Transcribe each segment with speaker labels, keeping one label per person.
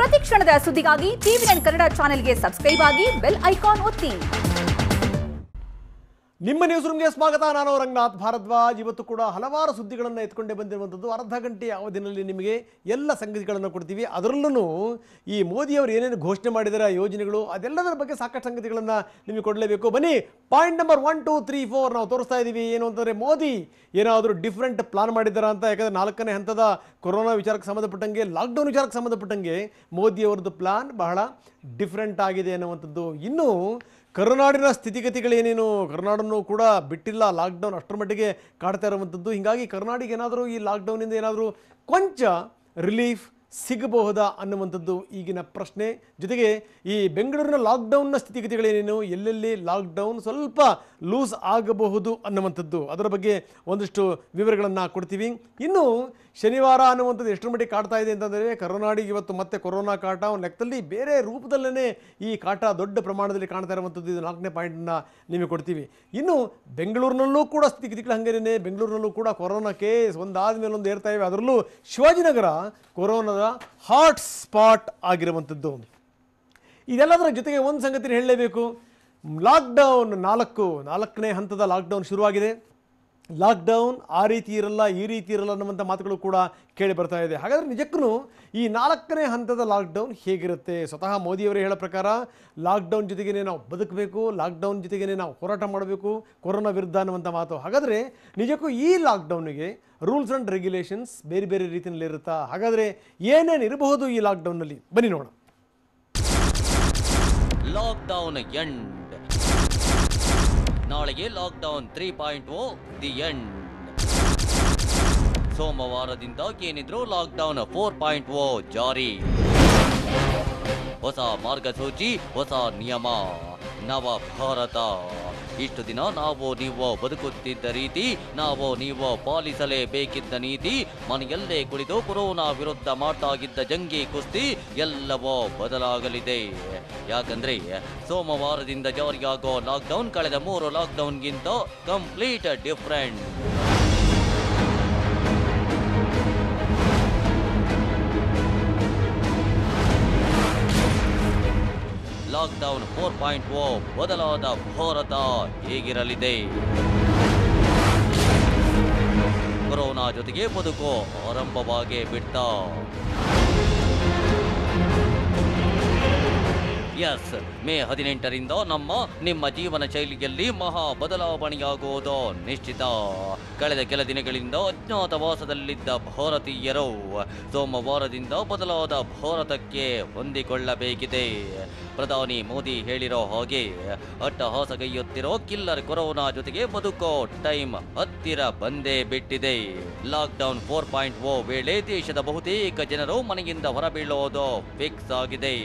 Speaker 1: ಪ್ರತಿ ಕ್ಷಣದ ಸುದ್ದಿಗಾಗಿ ಟಿವಿ9 ಕನ್ನಡ ಚಾನೆಲ್ಗೆ ಸಬ್ಸ್ಕ್ರೈಬ್ ಆಗಿ ಬೆಲ್ ಐಕಾನ್ ಒತ್ತಿ.
Speaker 2: ನಿಮ್ಮ ನ್ಯೂಸ್ ರೂಮ್ಗೆ ಸ್ವಾಗತ. ನಾನು ರಂಗನಾಥ್ ಭಾರದ್ವಾಜ್. ಇವತ್ತು ಕೂಡ ಹಲವಾರು ಸುದ್ದಿಗಳನ್ನು ಎತ್ಕೊಂಡೇ ಬಂದಿರುವಂಥದ್ದು. ಅರ್ಧ ಗಂಟೆಯ ಅವಧಿಯಲ್ಲಿ ನಿಮಗೆ ಎಲ್ಲ ಸಂಗತಿಗಳನ್ನು ಕೊಡ್ತೀವಿ. ಅದರಲ್ಲೂ ಈ ಮೋದಿಯವರು ಏನೇನು ಘೋಷಣೆ ಮಾಡಿದ್ದಾರೆ ಯೋಜನೆಗಳು ಅದೆಲ್ಲದರ ಬಗ್ಗೆ ಸಾಕಷ್ಟು ಸಂಗತಿಗಳನ್ನು ನಿಮಗೆ ಕೊಡಲೇಬೇಕು. ಬನ್ನಿ, ಪಾಯಿಂಟ್ ನಂಬರ್ 1, 2, 3, 4 ನಾವು ತೋರಿಸ್ತಾ ಇದ್ದೀವಿ. ಏನು ಅಂತಂದರೆ ಮೋದಿ ಏನಾದರೂ ಡಿಫ್ರೆಂಟ್ ಪ್ಲಾನ್ ಮಾಡಿದ್ದಾರೆ ಅಂತ. ಯಾಕಂದರೆ 4ನೇ ಹಂತದ ಕೊರೋನಾ ವಿಚಾರಕ್ಕೆ ಸಂಬಂಧಪಟ್ಟಂಗೆ, ಲಾಕ್ಡೌನ್ ವಿಚಾರಕ್ಕೆ ಸಂಬಂಧಪಟ್ಟಂಗೆ ಮೋದಿಯವರದ್ದು ಪ್ಲಾನ್ ಬಹಳ ಡಿಫ್ರೆಂಟ್ ಆಗಿದೆ ಅನ್ನುವಂಥದ್ದು. ಇನ್ನು ಕರುನಾಡಿನ ಸ್ಥಿತಿಗತಿಗಳೇನೇನು, ಕರುನಾಡನ್ನು ಕೂಡ ಬಿಟ್ಟಿಲ್ಲ, ಲಾಕ್ಡೌನ್ ಅಷ್ಟರ ಮಟ್ಟಿಗೆ ಕಾಡ್ತಾ ಇರುವಂಥದ್ದು. ಹೀಗಾಗಿ ಕರುನಾಡಿಗೆ ಏನಾದರೂ ಈ ಲಾಕ್ಡೌನಿಂದ ಏನಾದರೂ ಕೊಂಚ ರಿಲೀಫ್ ಸಿಗಬಹುದಾ ಅನ್ನುವಂಥದ್ದು ಈಗಿನ ಪ್ರಶ್ನೆ. ಜೊತೆಗೆ ಈ ಬೆಂಗಳೂರಿನ ಲಾಕ್ಡೌನ್ನ ಸ್ಥಿತಿಗತಿಗಳೇನೇನು, ಎಲ್ಲೆಲ್ಲಿ ಲಾಕ್ಡೌನ್ ಸ್ವಲ್ಪ ಲೂಸ್ ಆಗಬಹುದು ಅನ್ನುವಂಥದ್ದು, ಅದರ ಬಗ್ಗೆ ಒಂದಷ್ಟು ವಿವರಗಳನ್ನು ಕೊಡ್ತೀವಿ. ಇನ್ನು ಶನಿವಾರ ಅನ್ನುವಂಥದ್ದು ಎಷ್ಟರ ಮಟ್ಟಿಗೆ ಕಾಡ್ತಾ ಇದೆ ಅಂತಂದರೆ, ಕರುನಾಡಿಗೆ ಇವತ್ತು ಮತ್ತೆ ಕೊರೋನಾ ಕಾಟ ಒಂದು ಲೆಕ್ಕದಲ್ಲಿ ಬೇರೆ ರೂಪದಲ್ಲೇ ಈ ಕಾಟ ದೊಡ್ಡ ಪ್ರಮಾಣದಲ್ಲಿ ಕಾಣ್ತಾ ಇರುವಂಥದ್ದು. ಇದು 4ನೇ ಪಾಯಿಂಟನ್ನು ನಿಮಗೆ ಕೊಡ್ತೀವಿ. ಇನ್ನು ಬೆಂಗಳೂರಿನಲ್ಲೂ ಕೂಡ ಸ್ಥಿತಿಗತಿಗಳು ಹಾಗೇನೆ. ಬೆಂಗಳೂರಿನಲ್ಲೂ ಕೂಡ ಕೊರೋನಾ ಕೇಸ್ ಒಂದಾದ ಮೇಲೆ ಒಂದು ಏರ್ತಾ ಇವೆ. ಅದರಲ್ಲೂ ಶಿವಾಜಿನಗರ ಕೊರೋನಾದ ಹಾಟ್ ಸ್ಪಾಟ್ ಆಗಿರುವಂಥದ್ದು. ಇದೆಲ್ಲದರ ಜೊತೆಗೆ ಒಂದು ಸಂಗತಿನ ಹೇಳಲೇಬೇಕು. ಲಾಕ್ಡೌನ್ 4ನೇ ಹಂತದ ಲಾಕ್ಡೌನ್ ಶುರುವಾಗಿದೆ. ಲಾಕ್ಡೌನ್ ಆ ರೀತಿ ಇರಲ್ಲ, ಈ ರೀತಿ ಇರಲ್ಲ ಅನ್ನುವಂಥ ಮಾತುಗಳು ಕೂಡ ಕೇಳಿ ಬರ್ತಾ ಇದೆ. ಹಾಗಾದರೆ ನಿಜಕ್ಕೂ ಈ 4ನೇ ಹಂತದ ಲಾಕ್ಡೌನ್ ಹೇಗಿರುತ್ತೆ? ಸ್ವತಃ ಮೋದಿಯವರೇ ಹೇಳೋ ಪ್ರಕಾರ ಲಾಕ್ಡೌನ್ ಜೊತೆಗೇ ನಾವು ಬದುಕಬೇಕು, ಲಾಕ್ಡೌನ್ ಜೊತೆಗೇ ನಾವು ಹೋರಾಟ ಮಾಡಬೇಕು ಕೊರೋನಾ ವಿರುದ್ಧ ಅನ್ನುವಂಥ ಮಾತು. ಹಾಗಾದರೆ ನಿಜಕ್ಕೂ ಈ ಲಾಕ್ಡೌನಿಗೆ ರೂಲ್ಸ್ ಆ್ಯಂಡ್ ರೆಗ್ಯುಲೇಷನ್ಸ್ ಬೇರೆ ಬೇರೆ ರೀತಿಯಲ್ಲಿ ಇರುತ್ತಾ? ಹಾಗಾದರೆ ಏನೇನು ಇರಬಹುದು ಈ ಲಾಕ್ಡೌನ್ನಲ್ಲಿ? ಬನ್ನಿ ನೋಡೋಣ.
Speaker 3: Lockdown end. ನಾಳೆಗೆ ಲಾಕ್ಡೌನ್ 3.0 ದಿ ಎಂಡ್. ಸೋಮವಾರದಿಂದ ಏನಿದ್ರು ಲಾಕ್ಡೌನ್ 4.0 ಜಾರಿ. ಹೊಸ ಮಾರ್ಗಸೂಚಿ, ಹೊಸ ನಿಯಮ, ನವ ಭಾರತ. ಇಷ್ಟು ದಿನ ನಾವು ನೀವು ಬದುಕುತ್ತಿದ್ದ ರೀತಿ, ನಾವು ನೀವು ಪಾಲಿಸಲೇಬೇಕಿದ್ದ ನೀತಿ, ಮನೆಯಲ್ಲೇ ಕುಳಿತು ಕೊರೋನಾ ವಿರುದ್ಧ ಮಾಡ್ತಾಗಿದ್ದ ಜಂಗಿ ಕುಸ್ತಿ ಎಲ್ಲವೂ ಬದಲಾಗಲಿದೆ. ಯಾಕಂದ್ರೆ ಸೋಮವಾರದಿಂದ ಜಾರಿಯಾಗೋ ಲಾಕ್ಡೌನ್ ಕಳೆದ 3 ಲಾಕ್ಡೌನ್ಗಿಂತ ಕಂಪ್ಲೀಟ್ ಡಿಫ್ರೆಂಟ್. ಲಾಕ್ಡೌನ್ 4.0 ಬದಲಾದ ಭಾರತ ಹೇಗಿರಲಿದೆ? ಕೊರೋನಾ ಜೊತೆಗೆ ಬದುಕು ಆರಂಭವಾಗೇ ಬಿಟ್ಟ. ಎಸ್, ಮೇ 18ರಿಂದ ನಿಮ್ಮ ಜೀವನ ಶೈಲಿಯಲ್ಲಿ ಮಹಾ ಬದಲಾವಣೆಯಾಗುವುದು ನಿಶ್ಚಿತ. ಕಳೆದ ಕೆಲ ದಿನಗಳಿಂದ ಅಜ್ಞಾತವಾಸದಲ್ಲಿದ್ದ ಭಾರತೀಯರು ಸೋಮವಾರದಿಂದ ಬದಲಾದ ಭಾರತಕ್ಕೆ ಹೊಂದಿಕೊಳ್ಳಬೇಕಿದೆ. ಪ್ರಧಾನಿ ಮೋದಿ ಹೇಳಿರೋ ಹಾಗೆ ಅಟ್ಟಹಾಸಗೈಯುತ್ತಿರೋ ಕಿಲ್ಲರ್ ಕೊರೋನಾ ಜೊತೆಗೆ ಬದುಕೋ ಟೈಮ್ ಹತ್ತಿರ ಬಂದೇ ಬಿಟ್ಟಿದೆ. ಲಾಕ್ಡೌನ್ 4.0 ವೇಳೆ ದೇಶದ ಬಹುತೇಕ ಜನರು ಮನೆಯಿಂದ ಹೊರಬೀಳೋದು ಫಿಕ್ಸ್ ಆಗಿದೆ.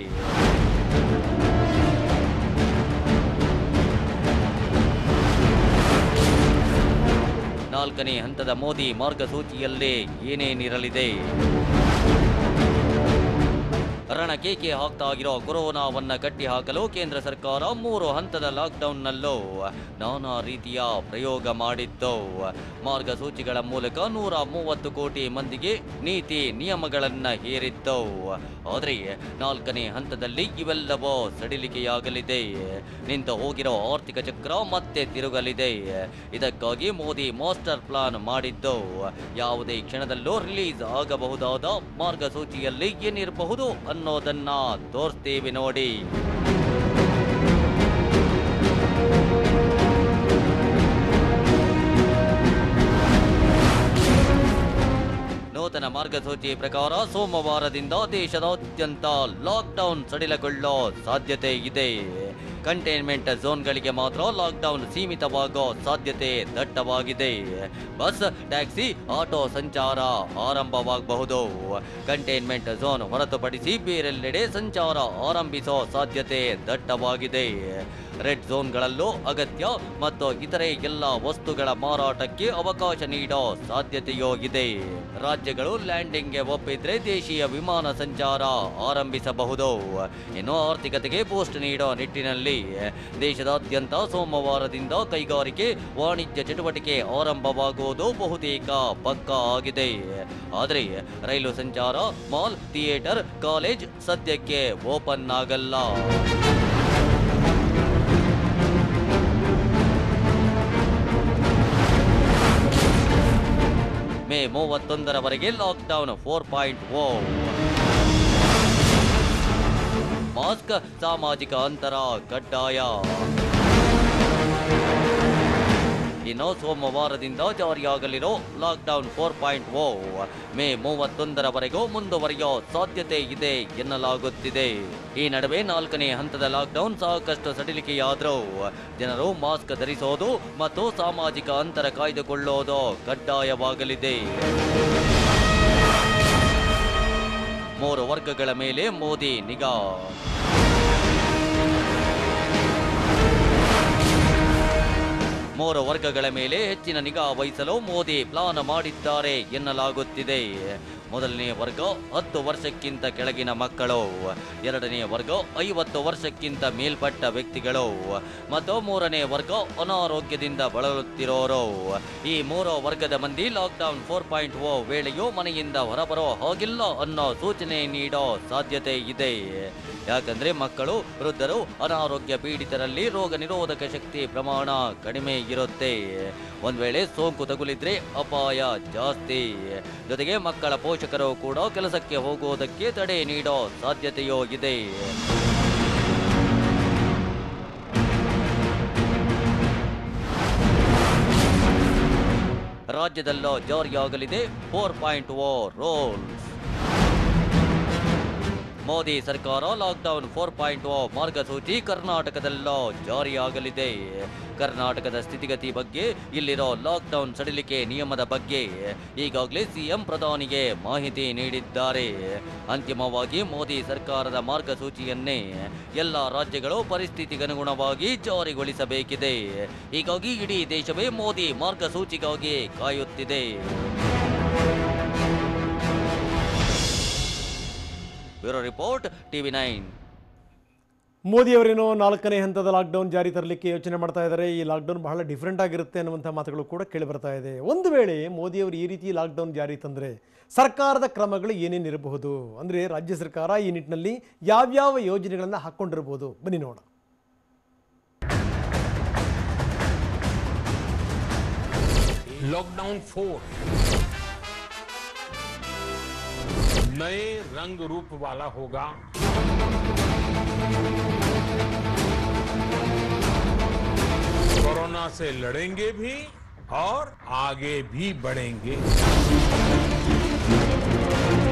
Speaker 3: ನಾಲ್ಕನೇ ಹಂತದ ಮೋದಿ ಮಾರ್ಗಸೂಚಿಯಲ್ಲೇ ಏನೇನಿರಲಿದೆ? ರಣಕೇಕೆ ಹಾಕ್ತಾ ಇರೋ ಕೊರೋನಾವನ್ನ ಕಟ್ಟಿ ಹಾಕಲು ಕೇಂದ್ರ ಸರ್ಕಾರ 3 ಹಂತದ ಲಾಕ್ಡೌನ್ನಲ್ಲೂ ನಾನಾ ರೀತಿಯ ಪ್ರಯೋಗ ಮಾಡಿತ್ತು. ಮಾರ್ಗಸೂಚಿಗಳ ಮೂಲಕ 130 ಕೋಟಿ ಮಂದಿಗೆ ನೀತಿ ನಿಯಮಗಳನ್ನ ಹೇರಿತ್ತು. ಆದರೆ 4ನೇ ಹಂತದಲ್ಲಿ ಇವೆಲ್ಲವೂ ಸಡಿಲಿಕೆಯಾಗಲಿದೆ. ನಿಂತು ಹೋಗಿರೋ ಆರ್ಥಿಕ ಚಕ್ರ ಮತ್ತೆ ತಿರುಗಲಿದೆ. ಇದಕ್ಕಾಗಿ ಮೋದಿ ಮಾಸ್ಟರ್ ಪ್ಲಾನ್ ಮಾಡಿದ್ದು ಯಾವುದೇ ಕ್ಷಣದಲ್ಲೂ ರಿಲೀಸ್ ಆಗಬಹುದಾದ ಮಾರ್ಗಸೂಚಿಯಲ್ಲಿ ಏನಿರಬಹುದು ಅನ್ನೋದನ್ನ ತೋರಿಸ್ತೀವಿ ನೋಡಿ. ನೂತನ ಮಾರ್ಗಸೂಚಿ ಪ್ರಕಾರ ಸೋಮವಾರದಿಂದ ದೇಶದಾದ್ಯಂತ ಲಾಕ್ಡೌನ್ ಸಡಿಲಗೊಳ್ಳೋ ಸಾಧ್ಯತೆ ಇದೆ. ಕಂಟೈನ್ಮೆಂಟ್ ಝೋನ್ಗಳಿಗೆ ಮಾತ್ರ ಲಾಕ್ಡೌನ್ ಸೀಮಿತವಾಗೋ ಸಾಧ್ಯತೆ ದಟ್ಟವಾಗಿದೆ. ಬಸ್, ಟ್ಯಾಕ್ಸಿ, ಆಟೋ ಸಂಚಾರ ಆರಂಭವಾಗಬಹುದು. ಕಂಟೈನ್ಮೆಂಟ್ ಝೋನ್ ಹೊರತುಪಡಿಸಿ ಬೇರೆಲ್ಲೆಡೆ ಸಂಚಾರ ಆರಂಭಿಸೋ ಸಾಧ್ಯತೆ ದಟ್ಟವಾಗಿದೆ. ರೆಡ್ ಝೋನ್ಗಳಲ್ಲೂ ಅಗತ್ಯ ಮತ್ತು ಇತರೆ ಎಲ್ಲ ವಸ್ತುಗಳ ಮಾರಾಟಕ್ಕೆ ಅವಕಾಶ ನೀಡೋ ಸಾಧ್ಯತೆಯೂ ಇದೆ. ರಾಜ್ಯಗಳು ಲ್ಯಾಂಡಿಂಗ್ಗೆ ಒಪ್ಪಿದ್ರೆ ದೇಶೀಯ ವಿಮಾನ ಸಂಚಾರ ಆರಂಭಿಸಬಹುದು. ಇನ್ನು ಆರ್ಥಿಕತೆಗೆ ಬೂಸ್ಟ್ ನೀಡೋ ನಿಟ್ಟಿನಲ್ಲಿ ದೇಶದಾದ್ಯಂತ ಸೋಮವಾರದಿಂದ ಕೈಗಾರಿಕೆ ವಾಣಿಜ್ಯ ಚಟುವಟಿಕೆ ಆರಂಭವಾಗುವುದು ಬಹುತೇಕ ಪಕ್ಕಾ ಆಗಿದೆ. ಆದರೆ ರೈಲು ಸಂಚಾರ, ಮಾಲ್, ಥಿಯೇಟರ್, ಕಾಲೇಜ್ ಸದ್ಯಕ್ಕೆ ಓಪನ್ ಆಗಲ್ಲ. ಮೇ 31ರವರೆಗೆ ಲಾಕ್ಡೌನ್ 4.0. ಮಾಸ್ಕ್, ಸಾಮಾಜಿಕ ಅಂತರ ಕಡ್ಡಾಯ. ಇನ್ನು ಸೋಮವಾರದಿಂದ ಜಾರಿಯಾಗಲಿರೋ ಲಾಕ್ಡೌನ್ 4.0 ಮೇ 31ರವರೆಗೂ ಮುಂದುವರಿಯೋ ಸಾಧ್ಯತೆ ಇದೆ ಎನ್ನಲಾಗುತ್ತಿದೆ. ಈ ನಡುವೆ 4ನೇ ಹಂತದ ಲಾಕ್ಡೌನ್ ಸಾಕಷ್ಟು ಸಡಿಲಿಕೆಯಾದರೂ ಜನರು ಮಾಸ್ಕ್ ಧರಿಸೋದು ಮತ್ತು ಸಾಮಾಜಿಕ ಅಂತರ ಕಾಯ್ದುಕೊಳ್ಳೋದು ಕಡ್ಡಾಯವಾಗಲಿದೆ. 3 ವರ್ಗಗಳ ಮೇಲೆ ಮೋದಿ ನಿಗಾ. ಮೂರು ವರ್ಗಗಳ ಮೇಲೆ ಹೆಚ್ಚಿನ ನಿಗಾ ವಹಿಸಲು ಮೋದಿ ಪ್ಲಾನ್ ಮಾಡಿದ್ದಾರೆ ಎನ್ನಲಾಗುತ್ತಿದೆ. ಮೊದಲನೇ ವರ್ಗ 10 ವರ್ಷಕ್ಕಿಂತ ಕೆಳಗಿನ ಮಕ್ಕಳು, ಎರಡನೇ ವರ್ಗ 50 ವರ್ಷಕ್ಕಿಂತ ಮೇಲ್ಪಟ್ಟ ವ್ಯಕ್ತಿಗಳು ಮತ್ತು ಮೂರನೇ ವರ್ಗ ಅನಾರೋಗ್ಯದಿಂದ ಬಳಲುತ್ತಿರೋರು. ಈ 3 ವರ್ಗದ ಮಂದಿ ಲಾಕ್ಡೌನ್ 4.0 ವೇಳೆಯೂ ಮನೆಯಿಂದ ಹೊರಬರೋ ಹಾಗಿಲ್ಲ ಅನ್ನೋ ಸೂಚನೆ ನೀಡೋ ಸಾಧ್ಯತೆ ಇದೆ. ಯಾಕಂದ್ರೆ ಮಕ್ಕಳು, ವೃದ್ಧರು, ಅನಾರೋಗ್ಯ ಪೀಡಿತರಲ್ಲಿ ರೋಗ ನಿರೋಧಕ ಶಕ್ತಿ ಪ್ರಮಾಣ ಕಡಿಮೆ ಇರುತ್ತೆ. ಒಂದ್ ವೇಳೆ ಸೋಂಕು ತಗುಲಿದ್ರೆ ಅಪಾಯ ಜಾಸ್ತಿ. ಜೊತೆಗೆ ಮಕ್ಕಳ ಪೋಷಕರು ಕೂಡ ಕೆಲಸಕ್ಕೆ ಹೋಗುವುದಕ್ಕೆ ತಡೆ ನೀಡೋ ಸಾಧ್ಯತೆಯೂ ಇದೆ. ರಾಜ್ಯದಲ್ಲೂ ಜಾರಿಯಾಗಲಿದೆ 4.0 ರೂಲ್ಸ್. ಮೋದಿ ಸರ್ಕಾರ ಲಾಕ್ಡೌನ್ 4.0 ಮಾರ್ಗಸೂಚಿ ಕರ್ನಾಟಕದಲ್ಲೂ ಜಾರಿಯಾಗಲಿದೆ. ಕರ್ನಾಟಕದ ಸ್ಥಿತಿಗತಿ ಬಗ್ಗೆ, ಇಲ್ಲಿರೋ ಲಾಕ್ಡೌನ್ ಸಡಿಲಿಕೆ ನಿಯಮದ ಬಗ್ಗೆ ಈಗಾಗಲೇ ಸಿಎಂ ಪ್ರಧಾನಿಗೆ ಮಾಹಿತಿ ನೀಡಿದ್ದಾರೆ. ಅಂತಿಮವಾಗಿ ಮೋದಿ ಸರ್ಕಾರದ ಮಾರ್ಗಸೂಚಿಯನ್ನೇ ಎಲ್ಲ ರಾಜ್ಯಗಳು ಪರಿಸ್ಥಿತಿಗನುಗುಣವಾಗಿ ಜಾರಿಗೊಳಿಸಬೇಕಿದೆ. ಹೀಗಾಗಿ ಇಡೀ ದೇಶವೇ ಮೋದಿ ಮಾರ್ಗಸೂಚಿಗಾಗಿ ಕಾಯುತ್ತಿದೆ. Bureau report, TV9.
Speaker 2: ಮೋದಿಯವರೇನೋ 4ನೇ ಹಂತದ ಲಾಕ್ಡೌನ್ ಜಾರಿ ತರಲಿಕ್ಕೆ ಯೋಚನೆ ಮಾಡ್ತಾ ಇದ್ದಾರೆ. ಈ ಲಾಕ್ಡೌನ್ ಬಹಳ ಡಿಫ್ರೆಂಟ್ ಆಗಿರುತ್ತೆ ಅನ್ನುವಂಥ ಮಾತುಗಳು ಕೂಡ ಕೇಳಿ ಬರ್ತಾ ಇದೆ. ಒಂದು ವೇಳೆ ಮೋದಿಯವರು ಈ ರೀತಿ ಲಾಕ್ಡೌನ್ ಜಾರಿ ತಂದರೆ ಸರ್ಕಾರದ ಕ್ರಮಗಳು ಏನೇನಿರಬಹುದು, ಅಂದರೆ ರಾಜ್ಯ ಸರ್ಕಾರ ಈ ನಿಟ್ಟಿನಲ್ಲಿ ಯಾವ್ಯಾವ ಯೋಜನೆಗಳನ್ನು ಹಾಕ್ಕೊಂಡಿರಬಹುದು, ಬನ್ನಿ ನೋಡೋಣ.
Speaker 4: लॉकडाउन 4 नए रंग रूप वाला होगा। कोरोना से लड़ेंगे भी और आगे भी बढ़ेंगे।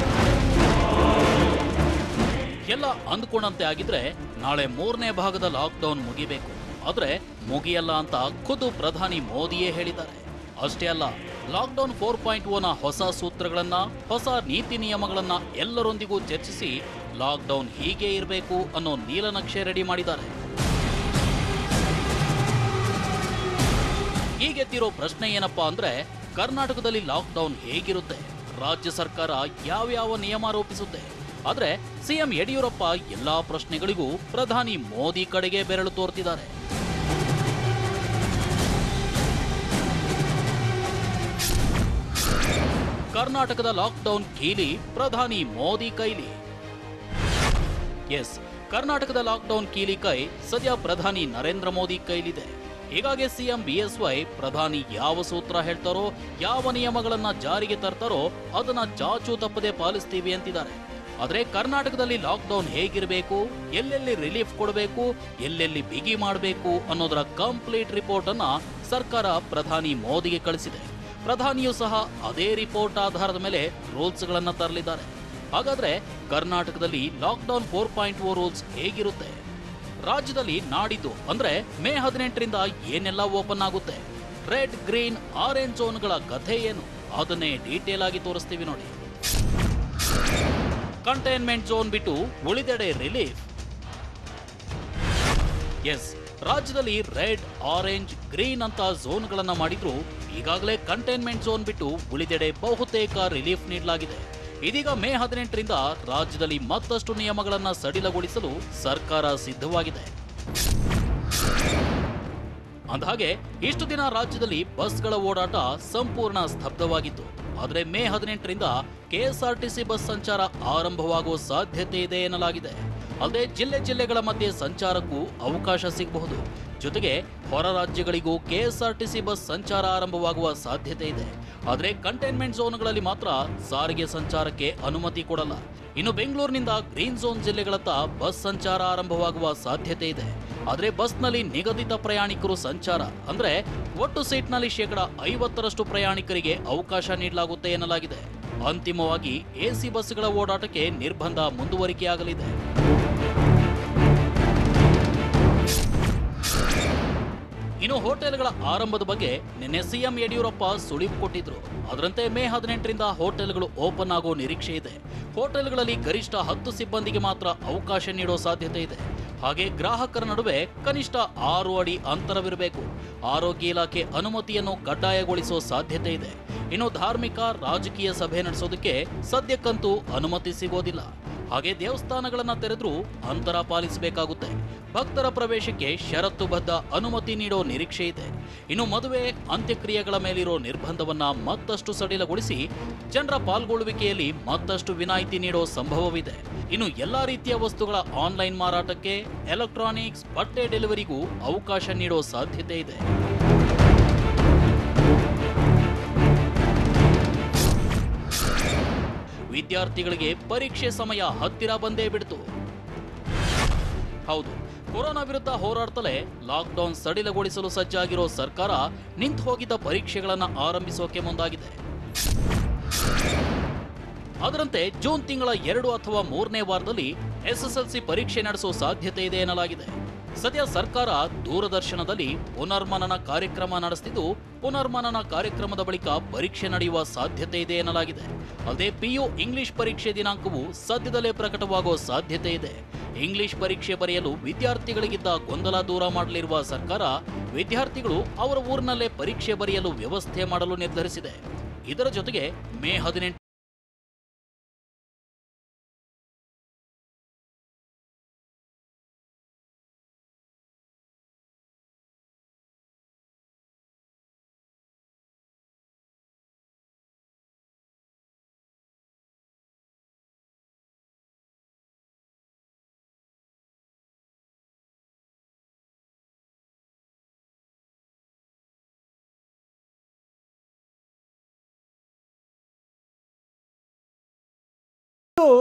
Speaker 5: ಎಲ್ಲ ಅಂದ್ಕೊಂಡಂತೆ ಆಗಿದ್ರೆ ನಾಳೆ 3ನೇ ಭಾಗದ ಲಾಕ್ಡೌನ್ ಮುಗಿಬೇಕು. ಆದ್ರೆ ಮುಗಿಯಲ್ಲ ಅಂತ ಖುದ್ದು ಪ್ರಧಾನಿ ಮೋದಿಯೇ ಹೇಳಿದ್ದಾರೆ. ಅಷ್ಟೇ ಅಲ್ಲ, ಲಾಕ್ಡೌನ್ 4.0ನ ಹೊಸ ಸೂತ್ರಗಳನ್ನ, ಹೊಸ ನೀತಿ ನಿಯಮಗಳನ್ನ ಎಲ್ಲರೊಂದಿಗೂ ಚರ್ಚಿಸಿ ಲಾಕ್ಡೌನ್ ಹೀಗೆ ಇರಬೇಕು ಅನ್ನೋ ನೀಲನಕ್ಷೆ ರೆಡಿ ಮಾಡಿದ್ದಾರೆ. ಈಗೆತ್ತಿರೋ ಪ್ರಶ್ನೆ ಏನಪ್ಪಾ ಅಂದ್ರೆ, ಕರ್ನಾಟಕದಲ್ಲಿ ಲಾಕ್ಡೌನ್ ಹೇಗಿರುತ್ತೆ, ರಾಜ್ಯ ಸರ್ಕಾರ ಯಾವ್ಯಾವ ನಿಯಮ ರೂಪಿಸುತ್ತೆ? ಆದ್ರೆ ಸಿಎಂ ಯಡಿಯೂರಪ್ಪ ಎಲ್ಲಾ ಪ್ರಶ್ನೆಗಳಿಗೂ ಪ್ರಧಾನಿ ಮೋದಿ ಕಡೆಗೆ ಬೆರಳು ತೋರ್ತಿದ್ದಾರೆ. ಕರ್ನಾಟಕದ ಲಾಕ್ಡೌನ್ ಕೀಲಿ ಪ್ರಧಾನಿ ಮೋದಿ ಕೈಲಿ. ಎಸ್, ಕರ್ನಾಟಕದ ಲಾಕ್ಡೌನ್ ಕೀಲಿ ಕೈ ಸದ್ಯ ಪ್ರಧಾನಿ ನರೇಂದ್ರ ಮೋದಿ ಕೈಲಿದೆ. ಹೀಗಾಗಿ ಸಿಎಂ ಬಿಎಸ್ವೈ ಪ್ರಧಾನಿ ಯಾವ ಸೂತ್ರ ಹೇಳ್ತಾರೋ, ಯಾವ ನಿಯಮಗಳನ್ನ ಜಾರಿಗೆ ತರ್ತಾರೋ ಅದನ್ನ ಚಾಚೂ ತಪ್ಪದೆ ಪಾಲಿಸ್ತೀವಿ ಅಂತಿದ್ದಾರೆ. ಆದ್ರೆ ಕರ್ನಾಟಕದಲ್ಲಿ ಲಾಕ್ಡೌನ್ ಹೇಗಿರಬೇಕು, ಎಲ್ಲೆಲ್ಲಿ ರಿಲೀಫ್ ಕೊಡಬೇಕು, ಎಲ್ಲೆಲ್ಲಿ ಬಿಗಿ ಮಾಡಬೇಕು ಅನ್ನೋದರ ಕಂಪ್ಲೀಟ್ ರಿಪೋರ್ಟ್ ಅನ್ನ ಸರ್ಕಾರ ಪ್ರಧಾನಿ ಮೋದಿಗೆ ಕಳಿಸಿದೆ. ಪ್ರಧಾನಿಯೂ ಸಹ ಅದೇ ರಿಪೋರ್ಟ್ ಆಧಾರದ ಮೇಲೆ ರೂಲ್ಸ್ ಗಳನ್ನ ತರಲಿದ್ದಾರೆ. ಹಾಗಾದ್ರೆ ಕರ್ನಾಟಕದಲ್ಲಿ ಲಾಕ್ಡೌನ್ 4.0 ರೂಲ್ಸ್ ಹೇಗಿರುತ್ತೆ? ರಾಜ್ಯದಲ್ಲಿ ನಾಡಿದ್ದು ಅಂದ್ರೆ ಮೇ 18ರಿಂದ ಏನೆಲ್ಲ ಓಪನ್ ಆಗುತ್ತೆ? ರೆಡ್, ಗ್ರೀನ್, ಆರೆಂಜ್ ಝೋನ್ಗಳ ಕಥೆ ಏನು? ಅದನ್ನೇ ಡೀಟೇಲ್ ಆಗಿ ತೋರಿಸ್ತೀವಿ ನೋಡಿ. ಕಂಟೈನ್ಮೆಂಟ್ ಝೋನ್ ಬಿಟ್ಟು ಉಳಿದೆಡೆ ರಿಲೀಫ್. ಎಸ್, ರಾಜ್ಯದಲ್ಲಿ ರೆಡ್, ಆರೆಂಜ್, ಗ್ರೀನ್ ಅಂತ ಝೋನ್ಗಳನ್ನ ಮಾಡಿದ್ರು ಈಗಾಗಲೇ ಕಂಟೈನ್ಮೆಂಟ್ ಝೋನ್ ಬಿಟ್ಟು ಉಳಿದೆಡೆ ಬಹುತೇಕ ರಿಲೀಫ್ ನೀಡಲಾಗಿದೆ. ಇದೀಗ ಮೇ 18ರಿಂದ ರಾಜ್ಯದಲ್ಲಿ ಮತ್ತಷ್ಟು ನಿಯಮಗಳನ್ನ ಸಡಿಲಗೊಳಿಸಲು ಸರ್ಕಾರ ಸಿದ್ಧವಾಗಿದೆ. ಅಂದಹಾಗೆ ಇಷ್ಟು ದಿನ ರಾಜ್ಯದಲ್ಲಿ ಬಸ್ಗಳ ಓಡಾಟ ಸಂಪೂರ್ಣ ಸ್ತಬ್ಧವಾಗಿತ್ತು. ಆದರೆ ಮೇ 18ರಿಂದ ಕೆಎಸ್ಆರ್ಟಿಸಿ ಬಸ್ ಸಂಚಾರ ಆರಂಭವಾಗುವ ಸಾಧ್ಯತೆ ಇದೆ ಎನ್ನಲಾಗಿದೆ. ಅಲ್ಲದೆ ಜಿಲ್ಲೆಗಳ ಮಧ್ಯೆ ಸಂಚಾರಕ್ಕೂ ಅವಕಾಶ ಸಿಗಬಹುದು. ಜೊತೆಗೆ ಹೊರ ರಾಜ್ಯಗಳಿಗೂ ಕೆಎಸ್ಆರ್ಟಿಸಿ ಬಸ್ ಸಂಚಾರ ಆರಂಭವಾಗುವ ಸಾಧ್ಯತೆ ಇದೆ. ಆದರೆ ಕಂಟೈನ್ಮೆಂಟ್ ಝೋನ್ಗಳಲ್ಲಿ ಮಾತ್ರ ಸಾರಿಗೆ ಸಂಚಾರಕ್ಕೆ ಅನುಮತಿ ಕೊಡಲ್ಲ. ಇನ್ನು ಬೆಂಗಳೂರಿನಿಂದ ಗ್ರೀನ್ ಝೋನ್ ಜಿಲ್ಲೆಗಳತ್ತ ಬಸ್ ಸಂಚಾರ ಆರಂಭವಾಗುವ ಸಾಧ್ಯತೆ ಇದೆ. ಆದರೆ ಬಸ್ನಲ್ಲಿ ನಿಗದಿತ ಪ್ರಯಾಣಿಕರು ಸಂಚಾರ ಅಂದ್ರೆ ಒಟ್ಟು ಸೀಟ್ನಲ್ಲಿ 50% ಪ್ರಯಾಣಿಕರಿಗೆ ಅವಕಾಶ ನೀಡಲಾಗುತ್ತೆ ಎನ್ನಲಾಗಿದೆ. ಅಂತಿಮವಾಗಿ ಎಸಿ ಬಸ್ಗಳ ಓಡಾಟಕ್ಕೆ ನಿರ್ಬಂಧ ಮುಂದುವರಿಕೆಯಾಗಲಿದೆ. ಇನ್ನು ಹೋಟೆಲ್ಗಳ ಆರಂಭದ ಬಗ್ಗೆ ನಿನ್ನೆ ಸಿಎಂ ಯಡಿಯೂರಪ್ಪ ಸುಳಿವು ಕೊಟ್ಟಿದ್ರು. ಅದರಂತೆ ಮೇ 18ರಿಂದ ಹೋಟೆಲ್ಗಳು ಓಪನ್ ಆಗೋ ನಿರೀಕ್ಷೆ ಇದೆ. ಹೋಟೆಲ್ಗಳಲ್ಲಿ ಗರಿಷ್ಠ 10 ಸಿಬ್ಬಂದಿಗೆ ಮಾತ್ರ ಅವಕಾಶ ನೀಡೋ ಸಾಧ್ಯತೆ ಇದೆ. ಹಾಗೆ ಗ್ರಾಹಕರ ನಡುವೆ ಕನಿಷ್ಠ 6 ಅಡಿ ಅಂತರವಿರಬೇಕು. ಆರೋಗ್ಯ ಇಲಾಖೆ ಅನುಮತಿಯನ್ನು ಕಡ್ಡಾಯಗೊಳಿಸೋ ಸಾಧ್ಯತೆ ಇದೆ. ಇನ್ನು ಧಾರ್ಮಿಕ, ರಾಜಕೀಯ ಸಭೆ ನಡೆಸೋದಕ್ಕೆ ಸದ್ಯಕ್ಕಂತೂ ಅನುಮತಿ ಸಿಗೋದಿಲ್ಲ. ಹಾಗೆ ದೇವಸ್ಥಾನಗಳನ್ನ ತೆರೆದ್ರೂ ಅಂತರ ಪಾಲಿಸಬೇಕಾಗುತ್ತೆ. ಭಕ್ತರ ಪ್ರವೇಶಕ್ಕೆ ಷರತ್ತುಬದ್ಧ ಅನುಮತಿ ನೀಡೋ ನಿರೀಕ್ಷೆ ಇದೆ. ಇನ್ನು ಮದುವೆ, ಅಂತ್ಯಕ್ರಿಯೆಗಳ ಮೇಲಿರೋ ನಿರ್ಬಂಧವನ್ನ ಮತ್ತಷ್ಟು ಸಡಿಲಗೊಳಿಸಿ ಜನರ ಪಾಲ್ಗೊಳ್ಳುವಿಕೆಯಲ್ಲಿ ಮತ್ತಷ್ಟು ವಿನಾಯಿತಿ ನೀಡೋ ಸಂಭವವಿದೆ. ಇನ್ನು ಎಲ್ಲಾ ರೀತಿಯ ವಸ್ತುಗಳ ಆನ್ಲೈನ್ ಮಾರಾಟಕ್ಕೆ, ಎಲೆಕ್ಟ್ರಾನಿಕ್ಸ್, ಬಟ್ಟೆ ಡೆಲಿವರಿಗೂ ಅವಕಾಶ ನೀಡೋ ಸಾಧ್ಯತೆ ಇದೆ. ವಿದ್ಯಾರ್ಥಿಗಳಿಗೆ ಪರೀಕ್ಷೆ ಸಮಯ ಹತ್ತಿರ ಬಂದೇ ಬಿಡ್ತು. ಹೌದು, ಕೊರೋನಾ ವಿರುದ್ಧ ಹೋರಾಡ್ತಲೇ ಲಾಕ್ಡೌನ್ ಸಡಿಲಗೊಳಿಸಲು ಸಜ್ಜಾಗಿರೋ ಸರ್ಕಾರ ನಿಂತು ಹೋಗಿದ್ದ ಪರೀಕ್ಷೆಗಳನ್ನು ಆರಂಭಿಸೋಕೆ ಮುಂದಾಗಿದೆ. ಅದರಂತೆ ಜೂನ್ ತಿಂಗಳ 2 ಅಥವಾ 3ನೇ ವಾರದಲ್ಲಿ ಎಸ್ಎಸ್ಎಲ್ಸಿ ಪರೀಕ್ಷೆ ನಡೆಸೋ ಸಾಧ್ಯತೆ ಇದೆ ಎನ್ನಲಾಗಿದೆ. ಸದ್ಯ ಸರ್ಕಾರ ದೂರದರ್ಶನದಲ್ಲಿ ಪುನರ್ಮನನ ಕಾರ್ಯಕ್ರಮ ನಡೆಸುತ್ತಿದ್ದು, ಪುನರ್ಮನನ ಕಾರ್ಯಕ್ರಮದ ಬಳಿಕ ಪರೀಕ್ಷೆ ನಡೆಯುವ ಸಾಧ್ಯತೆ ಇದೆ ಎನ್ನಲಾಗಿದೆ. ಅಲ್ಲದೆ ಪಿಯು ಇಂಗ್ಲಿಷ್ ಪರೀಕ್ಷೆ ದಿನಾಂಕವು ಸದ್ಯದಲ್ಲೇ ಪ್ರಕಟವಾಗುವ ಸಾಧ್ಯತೆ ಇದೆ. ಇಂಗ್ಲಿಷ್ ಪರೀಕ್ಷೆ ಬರೆಯಲು ವಿದ್ಯಾರ್ಥಿಗಳಿಗಿದ್ದ ಗೊಂದಲ ದೂರ ಮಾಡಲಿರುವ ಸರ್ಕಾರ ವಿದ್ಯಾರ್ಥಿಗಳು ಅವರ ಊರಿನಲ್ಲೇ ಪರೀಕ್ಷೆ ಬರೆಯಲು ವ್ಯವಸ್ಥೆ ಮಾಡಲು ನಿರ್ಧರಿಸಿದೆ. ಇದರ ಜೊತೆಗೆ ಮೇ 18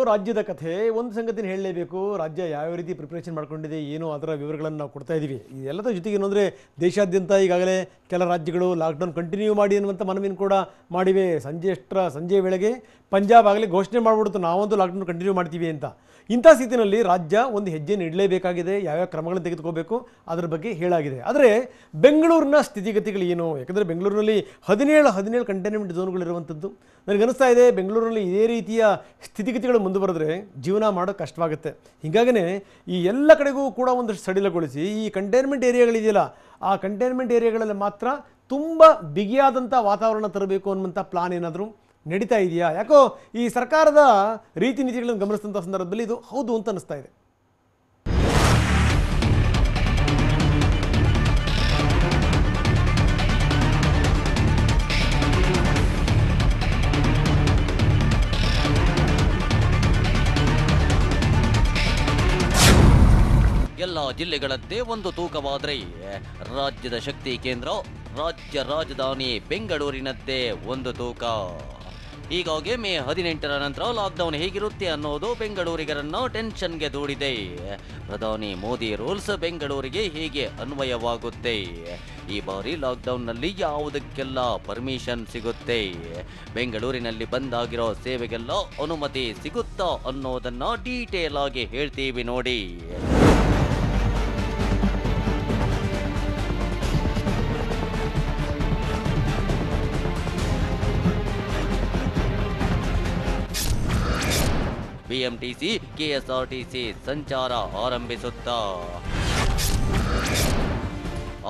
Speaker 2: ರಾಜ್ಯದ ಕಥೆ. ಒಂದು ಸಂಗತಿನ ಹೇಳಲೇಬೇಕು, ರಾಜ್ಯ ಯಾವ ರೀತಿ ಪ್ರಿಪ್ರೇಷನ್ ಮಾಡ್ಕೊಂಡಿದೆ ಏನು ಅದರ ವಿವರಗಳನ್ನು ನಾವು ಕೊಡ್ತಾ ಇದ್ದೀವಿ. ಇದೆಲ್ಲದ ಜೊತೆಗೆ ಏನು ಅಂದರೆ ದೇಶಾದ್ಯಂತ ಈಗಾಗಲೇ ಕೆಲ ರಾಜ್ಯಗಳು ಲಾಕ್ಡೌನ್ ಕಂಟಿನ್ಯೂ ಮಾಡಿ ಅನ್ನುವಂಥ ಮನವಿಯನ್ನು ಕೂಡ ಮಾಡಿವೆ. ಸಂಜೆ ವೇಳೆಗೆ ಪಂಜಾಬ್ ಆಗಲೇ ಘೋಷಣೆ ಮಾಡಿಬಿಡ್ತು, ನಾವೊಂದು ಲಾಕ್ಡೌನ್ ಕಂಟಿನ್ಯೂ ಮಾಡ್ತೀವಿ ಅಂತ. ಇಂಥ ಸ್ಥಿತಿನಲ್ಲಿ ರಾಜ್ಯ ಒಂದು ಹೆಜ್ಜೆ ನೀಡಲೇಬೇಕಾಗಿದೆ. ಯಾವ್ಯಾವ ಕ್ರಮಗಳನ್ನು ತೆಗೆದುಕೋಬೇಕು ಅದರ ಬಗ್ಗೆ ಹೇಳಾಗಿದೆ. ಆದರೆ ಬೆಂಗಳೂರಿನ ಸ್ಥಿತಿಗತಿಗಳು ಏನು? ಯಾಕಂದರೆ ಬೆಂಗಳೂರಿನಲ್ಲಿ 17 ಕಂಟೈನ್ಮೆಂಟ್ ಝೋನ್ಗಳಿರುವಂಥದ್ದು. ನನಗನ್ನಿಸ್ತಾ ಇದೆ ಬೆಂಗಳೂರಿನಲ್ಲಿ ಇದೇ ರೀತಿಯ ಸ್ಥಿತಿಗತಿಗಳು ಮುಂದುವರೆದ್ರೆ ಜೀವನ ಮಾಡೋಕ್ಕೆ ಕಷ್ಟವಾಗುತ್ತೆ. ಹೀಗಾಗಿಯೇ ಈ ಎಲ್ಲ ಕಡೆಗೂ ಕೂಡ ಒಂದಷ್ಟು ಸಡಿಲಗೊಳಿಸಿ ಈ ಕಂಟೈನ್ಮೆಂಟ್ ಏರಿಯಾಗಳಿದೆಯಲ್ಲ, ಆ ಕಂಟೈನ್ಮೆಂಟ್ ಏರಿಯಾಗಳಲ್ಲಿ ಮಾತ್ರ ತುಂಬ ಬಿಗಿಯಾದಂಥ ವಾತಾವರಣ ತರಬೇಕು ಅನ್ನುವಂಥ ಪ್ಲಾನ್ ಏನಾದರೂ ನಡೀತಾ ಇದೆಯಾ? ಯಾಕೋ ಈ ಸರ್ಕಾರದ ರೀತಿ ನೀತಿಗಳನ್ನು ಗಮನಿಸಿದಂಥ ಸಂದರ್ಭದಲ್ಲಿ ಇದು ಹೌದು ಅಂತ ಅನ್ನಿಸ್ತಾ ಇದೆ.
Speaker 3: ಎಲ್ಲ ಜಿಲ್ಲೆಗಳದ್ದೇ ಒಂದು ತೂಕವಾದರೆ ರಾಜ್ಯದ ಶಕ್ತಿ ಕೇಂದ್ರ ರಾಜ್ಯ ರಾಜಧಾನಿ ಬೆಂಗಳೂರಿನದ್ದೇ ಒಂದು ತೂಕ. ಹೀಗಾಗಿ ಮೇ 18ರ ನಂತರ ಲಾಕ್ಡೌನ್ ಹೇಗಿರುತ್ತೆ ಅನ್ನೋದು ಬೆಂಗಳೂರಿಗರನ್ನು ಟೆನ್ಷನ್ಗೆ ದೂಡಿದೆ. ಪ್ರಧಾನಿ ಮೋದಿ ರೂಲ್ಸ್ ಬೆಂಗಳೂರಿಗೆ ಹೇಗೆ ಅನ್ವಯವಾಗುತ್ತೆ? ಈ ಬಾರಿ ಲಾಕ್ಡೌನ್ನಲ್ಲಿ ಯಾವುದಕ್ಕೆಲ್ಲ ಪರ್ಮಿಷನ್ ಸಿಗುತ್ತೆ? ಬೆಂಗಳೂರಿನಲ್ಲಿ ಬಂದಾಗಿರೋ ಸೇವೆಗೆಲ್ಲ ಅನುಮತಿ ಸಿಗುತ್ತಾ ಅನ್ನೋದನ್ನ ಡೀಟೇಲ್ ಆಗಿ ಹೇಳ್ತೀವಿ ನೋಡಿ. ಬಿಎಂಟಿಸಿ, ಕೆಎಸ್ಆರ್ಟಿಸಿ ಸಂಚಾರ ಆರಂಭಿಸುತ್ತಾ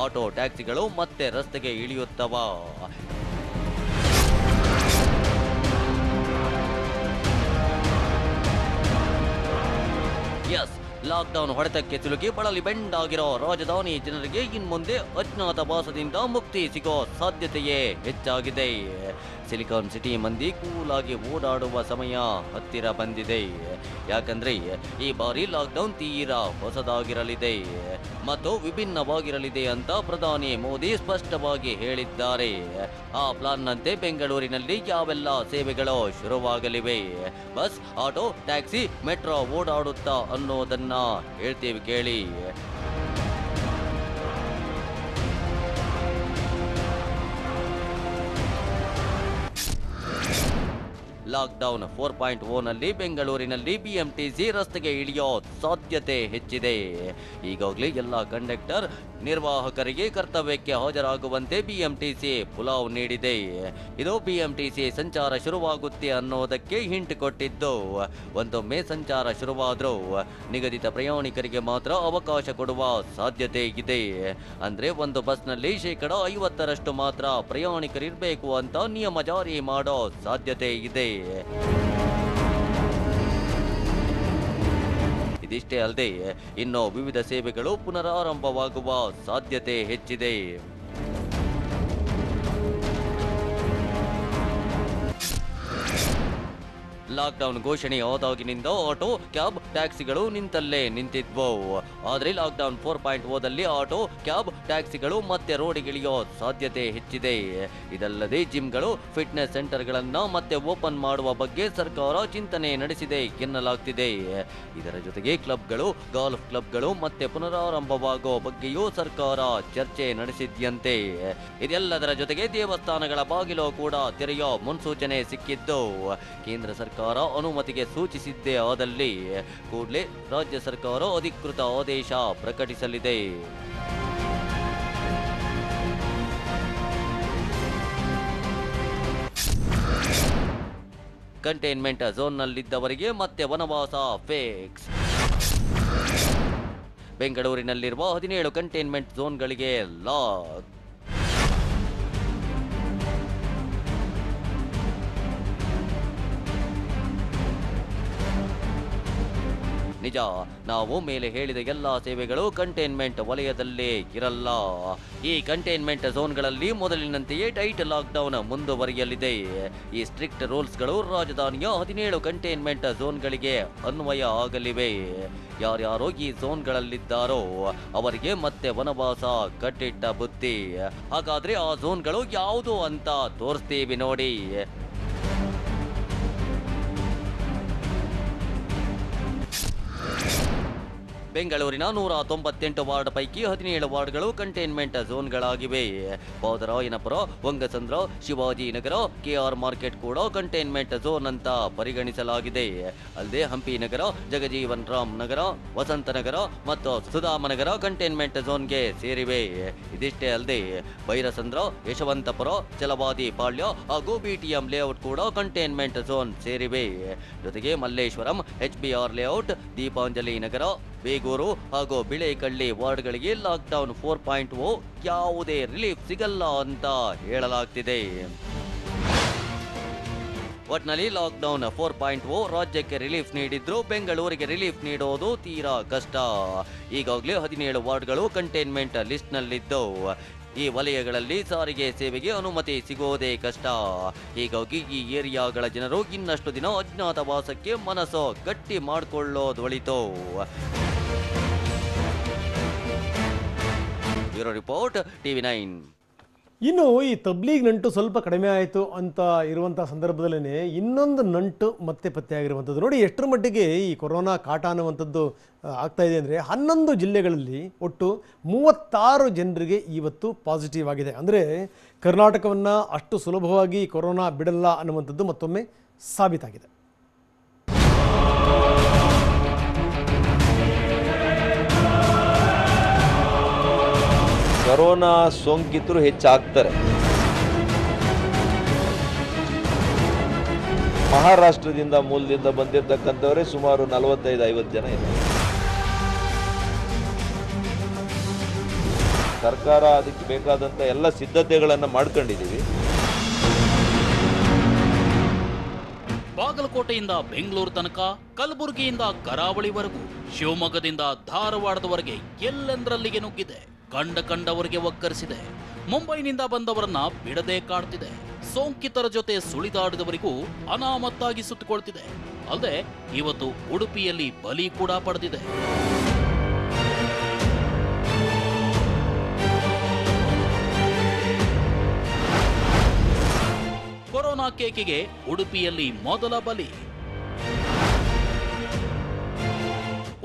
Speaker 3: ಆಟೋ ಟ್ಯಾಕ್ಸಿಗಳು ಮತ್ತೆ ರಸ್ತೆಗೆ ಇಳಿಯುತ್ತವ. ಎಸ್, ಲಾಕ್ಡೌನ್ ಹೊಡೆತಕ್ಕೆ ಸಿಲುಕಿ ಬಳಲಿ ಬೆಂಡಾಗಿರೋ ರಾಜಧಾನಿ ಜನರಿಗೆ ಇನ್ಮುಂದೆ ಅಜ್ಞಾತವಾಸದಿಂದ ಮುಕ್ತಿ ಸಿಗೋ ಸಾಧ್ಯತೆಯೇ ಹೆಚ್ಚಾಗಿದೆ. ಸಿಲಿಕಾನ್ ಸಿಟಿ ಮಂದಿ ಕೂಲಾಗಿ ಓಡಾಡುವ ಸಮಯ ಹತ್ತಿರ ಬಂದಿದೆ. ಯಾಕಂದ್ರೆ ಈ ಬಾರಿ ಲಾಕ್ಡೌನ್ ತೀರಾ ಹೊಸದಾಗಿರಲಿದೆ ಮತ್ತು ವಿಭಿನ್ನವಾಗಿರಲಿದೆ ಅಂತ ಪ್ರಧಾನಿ ಮೋದಿ ಸ್ಪಷ್ಟವಾಗಿ ಹೇಳಿದ್ದಾರೆ. ಆ ಪ್ಲಾನ್ನಂತೆ ಬೆಂಗಳೂರಿನಲ್ಲಿ ಯಾವೆಲ್ಲ ಸೇವೆಗಳು ಶುರುವಾಗಲಿವೆ, ಬಸ್, ಆಟೋ, ಟ್ಯಾಕ್ಸಿ, ಮೆಟ್ರೋ ಓಡಾಡುತ್ತಾ ಅನ್ನೋದನ್ನ ಹೇಳ್ತೀವಿ ಕೇಳಿ. ಲಾಕ್ಡೌನ್ 4.0 ನಲ್ಲಿ ಬೆಂಗಳೂರಿನಲ್ಲಿ ಬಿಎಂಟಿಸಿ ರಸ್ತೆಗೆ ಇಳಿಯೋ ಸಾಧ್ಯತೆ ಹೆಚ್ಚಿದೆ. ಈಗಾಗಲೇ ಎಲ್ಲ ಕಂಡಕ್ಟರ್ ನಿರ್ವಾಹಕರಿಗೆ ಕರ್ತವ್ಯಕ್ಕೆ ಹಾಜರಾಗುವಂತೆ ಬಿಎಂಟಿಸಿ ಪುಲಾವ್ ನೀಡಿದೆ. ಇದು ಬಿಎಂಟಿಸಿ ಸಂಚಾರ ಶುರುವಾಗುತ್ತೆ ಅನ್ನೋದಕ್ಕೆ ಹಿಂಟ್ ಕೊಟ್ಟಿದ್ದು. ಒಂದೊಮ್ಮೆ ಸಂಚಾರ ಶುರುವಾದರೂ ನಿಗದಿತ ಪ್ರಯಾಣಿಕರಿಗೆ ಮಾತ್ರ ಅವಕಾಶ ಕೊಡುವ ಸಾಧ್ಯತೆ ಇದೆ. ಅಂದ್ರೆ ಒಂದು ಬಸ್ನಲ್ಲಿ 50% ಮಾತ್ರ ಪ್ರಯಾಣಿಕರಿರಬೇಕು ಅಂತ ನಿಯಮ ಜಾರಿ ಮಾಡೋ ಸಾಧ್ಯತೆ ಇದೆ. ಇದಿಷ್ಟೇ ಅಲ್ಲದೆ ಇನ್ನು ವಿವಿಧ ಸೇವೆಗಳು ಪುನರಾರಂಭವಾಗುವ ಸಾಧ್ಯತೆ ಹೆಚ್ಚಿದೆ. ಲಾಕ್ಡೌನ್ ಘೋಷಣೆ ಆದಾಗಿನಿಂದ ಆಟೋ, ಕ್ಯಾಬ್, ಟ್ಯಾಕ್ಸಿಗಳು ನಿಂತಲ್ಲೇ ನಿಂತಿದ್ವು. ಆದರೆ ಲಾಕ್ಡೌನ್ 4.0ದಲ್ಲಿ ಆಟೋ, ಕ್ಯಾಬ್, ಟ್ಯಾಕ್ಸಿಗಳು ಮತ್ತೆ ರೋಡಿಗಿಳಿಯೋ ಸಾಧ್ಯತೆ ಹೆಚ್ಚಿದೆ. ಇದಲ್ಲದೆ ಜಿಮ್ಗಳು, ಫಿಟ್ನೆಸ್ ಸೆಂಟರ್ಗಳನ್ನ ಮತ್ತೆ ಓಪನ್ ಮಾಡುವ ಬಗ್ಗೆ ಸರ್ಕಾರ ಚಿಂತನೆ ನಡೆಸಿದೆ ಎನ್ನಲಾಗ್ತಿದೆ. ಇದರ ಜೊತೆಗೆ ಕ್ಲಬ್ಗಳು, ಗಾಲ್ಫ್ ಕ್ಲಬ್ಗಳು ಮತ್ತೆ ಪುನರಾರಂಭವಾಗುವ ಬಗ್ಗೆಯೂ ಸರ್ಕಾರ ಚರ್ಚೆ ನಡೆಸಿದ್ಯಂತೆ. ಇದೆಲ್ಲದರ ಜೊತೆಗೆ ದೇವಸ್ಥಾನಗಳ ಬಾಗಿಲು ಕೂಡ ತೆರೆಯೋ ಮುನ್ಸೂಚನೆ ಸಿಕ್ಕಿದ್ದು. ಕೇಂದ್ರ ಸರ್ಕಾರ ಅನುಮತಿಗೆ ಸೂಚಿಸಿದ್ದೇ ಆದಲ್ಲಿ ಕೂಡಲೇ ರಾಜ್ಯ ಸರ್ಕಾರ ಅಧಿಕೃತ ಆದೇಶ ಪ್ರಕಟಿಸಲಿದೆ. ಕಂಟೈನ್ಮೆಂಟ್ ಝೋನ್ನಲ್ಲಿದ್ದವರಿಗೆ ಮತ್ತೆ ವನವಾಸ ಫಿಕ್ಸ್. ಬೆಂಗಳೂರಿನಲ್ಲಿರುವ 17 ಕಂಟೈನ್ಮೆಂಟ್ ಝೋನ್ಗಳಿಗೆ ಲಾಕ್. ನಿಜ, ನಾವು ಮೇಲೆ ಹೇಳಿದ ಎಲ್ಲಾ ಸೇವೆಗಳು ಕಂಟೈನ್ಮೆಂಟ್ ವಲಯದಲ್ಲೇ ಇರಲ್ಲ. ಈ ಕಂಟೈನ್ಮೆಂಟ್ ಝೋನ್ಗಳಲ್ಲಿ ಮೊದಲಿನಂತೆಯೇ ಟೈಟ್ ಲಾಕ್ಡೌನ್ ಮುಂದುವರಿಯಲಿದೆ. ಈ ಸ್ಟ್ರಿಕ್ಟ್ ರೂಲ್ಸ್ಗಳು ರಾಜಧಾನಿಯ 17 ಕಂಟೈನ್ಮೆಂಟ್ ಝೋನ್ಗಳಿಗೆ ಅನ್ವಯ ಆಗಲಿವೆ. ಯಾರ್ಯಾರೋ ಈ ಝೋನ್ಗಳಲ್ಲಿದ್ದಾರೋ ಅವರಿಗೆ ಮತ್ತೆ ವನವಾಸ ಕಟ್ಟಿಟ್ಟ ಬುತ್ತಿ. ಹಾಗಾದ್ರೆ ಆ ಝೋನ್ಗಳು ಯಾವುದು ಅಂತ ತೋರಿಸ್ತೀವಿ ನೋಡಿ. ಬೆಂಗಳೂರಿನ 198 ವಾರ್ಡ್ ಪೈಕಿ 17 ವಾರ್ಡ್ಗಳು ಕಂಟೈನ್ಮೆಂಟ್ ಝೋನ್ಗಳಾಗಿವೆ. ಬಾದರಾಯನಪುರ, ವಂಗಸಂದ್ರ, ಶಿವಾಜಿನಗರ, ಕೆಆರ್ ಮಾರ್ಕೆಟ್ ಕೂಡ ಕಂಟೈನ್ಮೆಂಟ್ ಝೋನ್ ಅಂತ ಪರಿಗಣಿಸಲಾಗಿದೆ. ಅಲ್ಲದೆ ಹಂಪಿ ನಗರ, ಜಗಜೀವನ್ ರಾಮ್ ನಗರ, ವಸಂತನಗರ ಮತ್ತು ಸುಧಾಮನಗರ ಕಂಟೈನ್ಮೆಂಟ್ ಝೋನ್ಗೆ ಸೇರಿವೆ. ಇದಿಷ್ಟೇ ಅಲ್ಲದೆ ಬೈರಸಂದ್ರ, ಯಶವಂತಪುರ, ಚಲವಾದಿ ಪಾಳ್ಯ ಹಾಗೂ ಬಿಟಿಎಂ ಲೇಔಟ್ ಕೂಡ ಕಂಟೈನ್ಮೆಂಟ್ ಝೋನ್ ಸೇರಿವೆ. ಜೊತೆಗೆ ಮಲ್ಲೇಶ್ವರಂ, ಎಚ್ಬಿಆರ್ ಲೇಔಟ್, ದೀಪಾಂಜಲಿ ನಗರ, ಬೇಗೂರು ಹಾಗೂ ಬಿಳೇಕಳ್ಳಿ ವಾರ್ಡ್ಗಳಿಗೆ ಲಾಕ್ಡೌನ್ 4.0 ಯಾವುದೇ ರಿಲೀಫ್ ಸಿಗಲ್ಲ ಅಂತ ಹೇಳಲಾಗ್ತಿದೆ. ಒಟ್ನಲ್ಲಿ ಲಾಕ್ಡೌನ್ 4.0 ರಾಜ್ಯಕ್ಕೆ ರಿಲೀಫ್ ನೀಡಿದ್ರು ಬೆಂಗಳೂರಿಗೆ ರಿಲೀಫ್ ನೀಡೋದು ತೀರಾ ಕಷ್ಟ. ಈಗಾಗಲೇ 17 ವಾರ್ಡ್ಗಳು ಕಂಟೈನ್ಮೆಂಟ್ ಲಿಸ್ಟ್ನಲ್ಲಿದ್ದು ಈ ವಲಯಗಳಲ್ಲಿ ಸಾರಿಗೆ ಸೇವೆಗೆ ಅನುಮತಿ ಸಿಗೋದೇ ಕಷ್ಟ. ಹೀಗಾಗಿ ಈ ಏರಿಯಾಗಳ ಜನರು ಇನ್ನಷ್ಟು ದಿನ ಅಜ್ಞಾತವಾಸಕ್ಕೆ ಮನಸ್ಸು ಗಟ್ಟಿ ಮಾಡಿಕೊಳ್ಳೋದೊಳಿತು. Bureau report, TV9.
Speaker 2: ಇನ್ನು ಈ ತಬ್ಲೀಗ್ ನಂಟು ಸ್ವಲ್ಪ ಕಡಿಮೆ ಆಯಿತು ಅಂತ ಇರುವಂಥ ಸಂದರ್ಭದಲ್ಲೇ ಇನ್ನೊಂದು ನಂಟು ಮತ್ತೆ ಪತ್ತೆಯಾಗಿರುವಂಥದ್ದು. ನೋಡಿ ಎಷ್ಟರ ಮಟ್ಟಿಗೆ ಈ ಕೊರೋನಾ ಕಾಟ ಅನ್ನುವಂಥದ್ದು ಆಗ್ತಾ ಇದೆ ಅಂದರೆ 11 ಜಿಲ್ಲೆಗಳಲ್ಲಿ ಒಟ್ಟು 36 ಜನರಿಗೆ ಇವತ್ತು ಪಾಸಿಟಿವ್ ಆಗಿದೆ. ಅಂದರೆ ಕರ್ನಾಟಕವನ್ನು ಅಷ್ಟು ಸುಲಭವಾಗಿ ಕೊರೋನಾ ಬಿಡಲ್ಲ ಅನ್ನುವಂಥದ್ದು ಮತ್ತೊಮ್ಮೆ ಸಾಬೀತಾಗಿದೆ.
Speaker 6: ಕೊರೋನಾ ಸೋಂಕಿತರು ಹೆಚ್ಚಾಗ್ತಾರೆ. ಮಹಾರಾಷ್ಟ್ರದಿಂದ ಮೂಲದಿಂದ ಬಂದಿರತಕ್ಕಂಥವರೇ ಸುಮಾರು 45-50 ಜನ ಇದ್ದಾರೆ. ಸರ್ಕಾರ ಅದಕ್ಕೆ ಬೇಕಾದಂಥ ಎಲ್ಲ ಸಿದ್ಧತೆಗಳನ್ನು ಮಾಡ್ಕೊಂಡಿದ್ದೀವಿ.
Speaker 5: ಬಾಗಲಕೋಟೆಯಿಂದ ಬೆಂಗಳೂರು ತನಕ, ಕಲಬುರಗಿಯಿಂದ ಕರಾವಳಿವರೆಗೂ, ಶಿವಮೊಗ್ಗದಿಂದ ಧಾರವಾಡದವರೆಗೆ ಎಲ್ಲೆಂದರಲ್ಲಿಗೆ ನುಗ್ಗಿದೆ. ಕಂಡವರಿಗೆ ಒಕ್ಕರಿಸಿದೆ. ಮುಂಬೈನಿಂದ ಬಂದವರನ್ನ ಬಿಡದೆ ಕಾಡ್ತಿದೆ. ಸೋಂಕಿತರ ಜೊತೆ ಸುಳಿದಾಡಿದವರಿಗೂ ಅನಾಮತ್ತಾಗಿ ಸುತ್ತುಕೊಳ್ತಿದೆ. ಅಲ್ಲದೆ ಇವತ್ತು ಉಡುಪಿಯಲ್ಲಿ ಬಲಿ ಕೂಡ ಪಡೆದಿದೆ. ಕೊರೋನಾ ಕೇಕಿಗೆ ಉಡುಪಿಯಲ್ಲಿ ಮೊದಲ ಬಲಿ.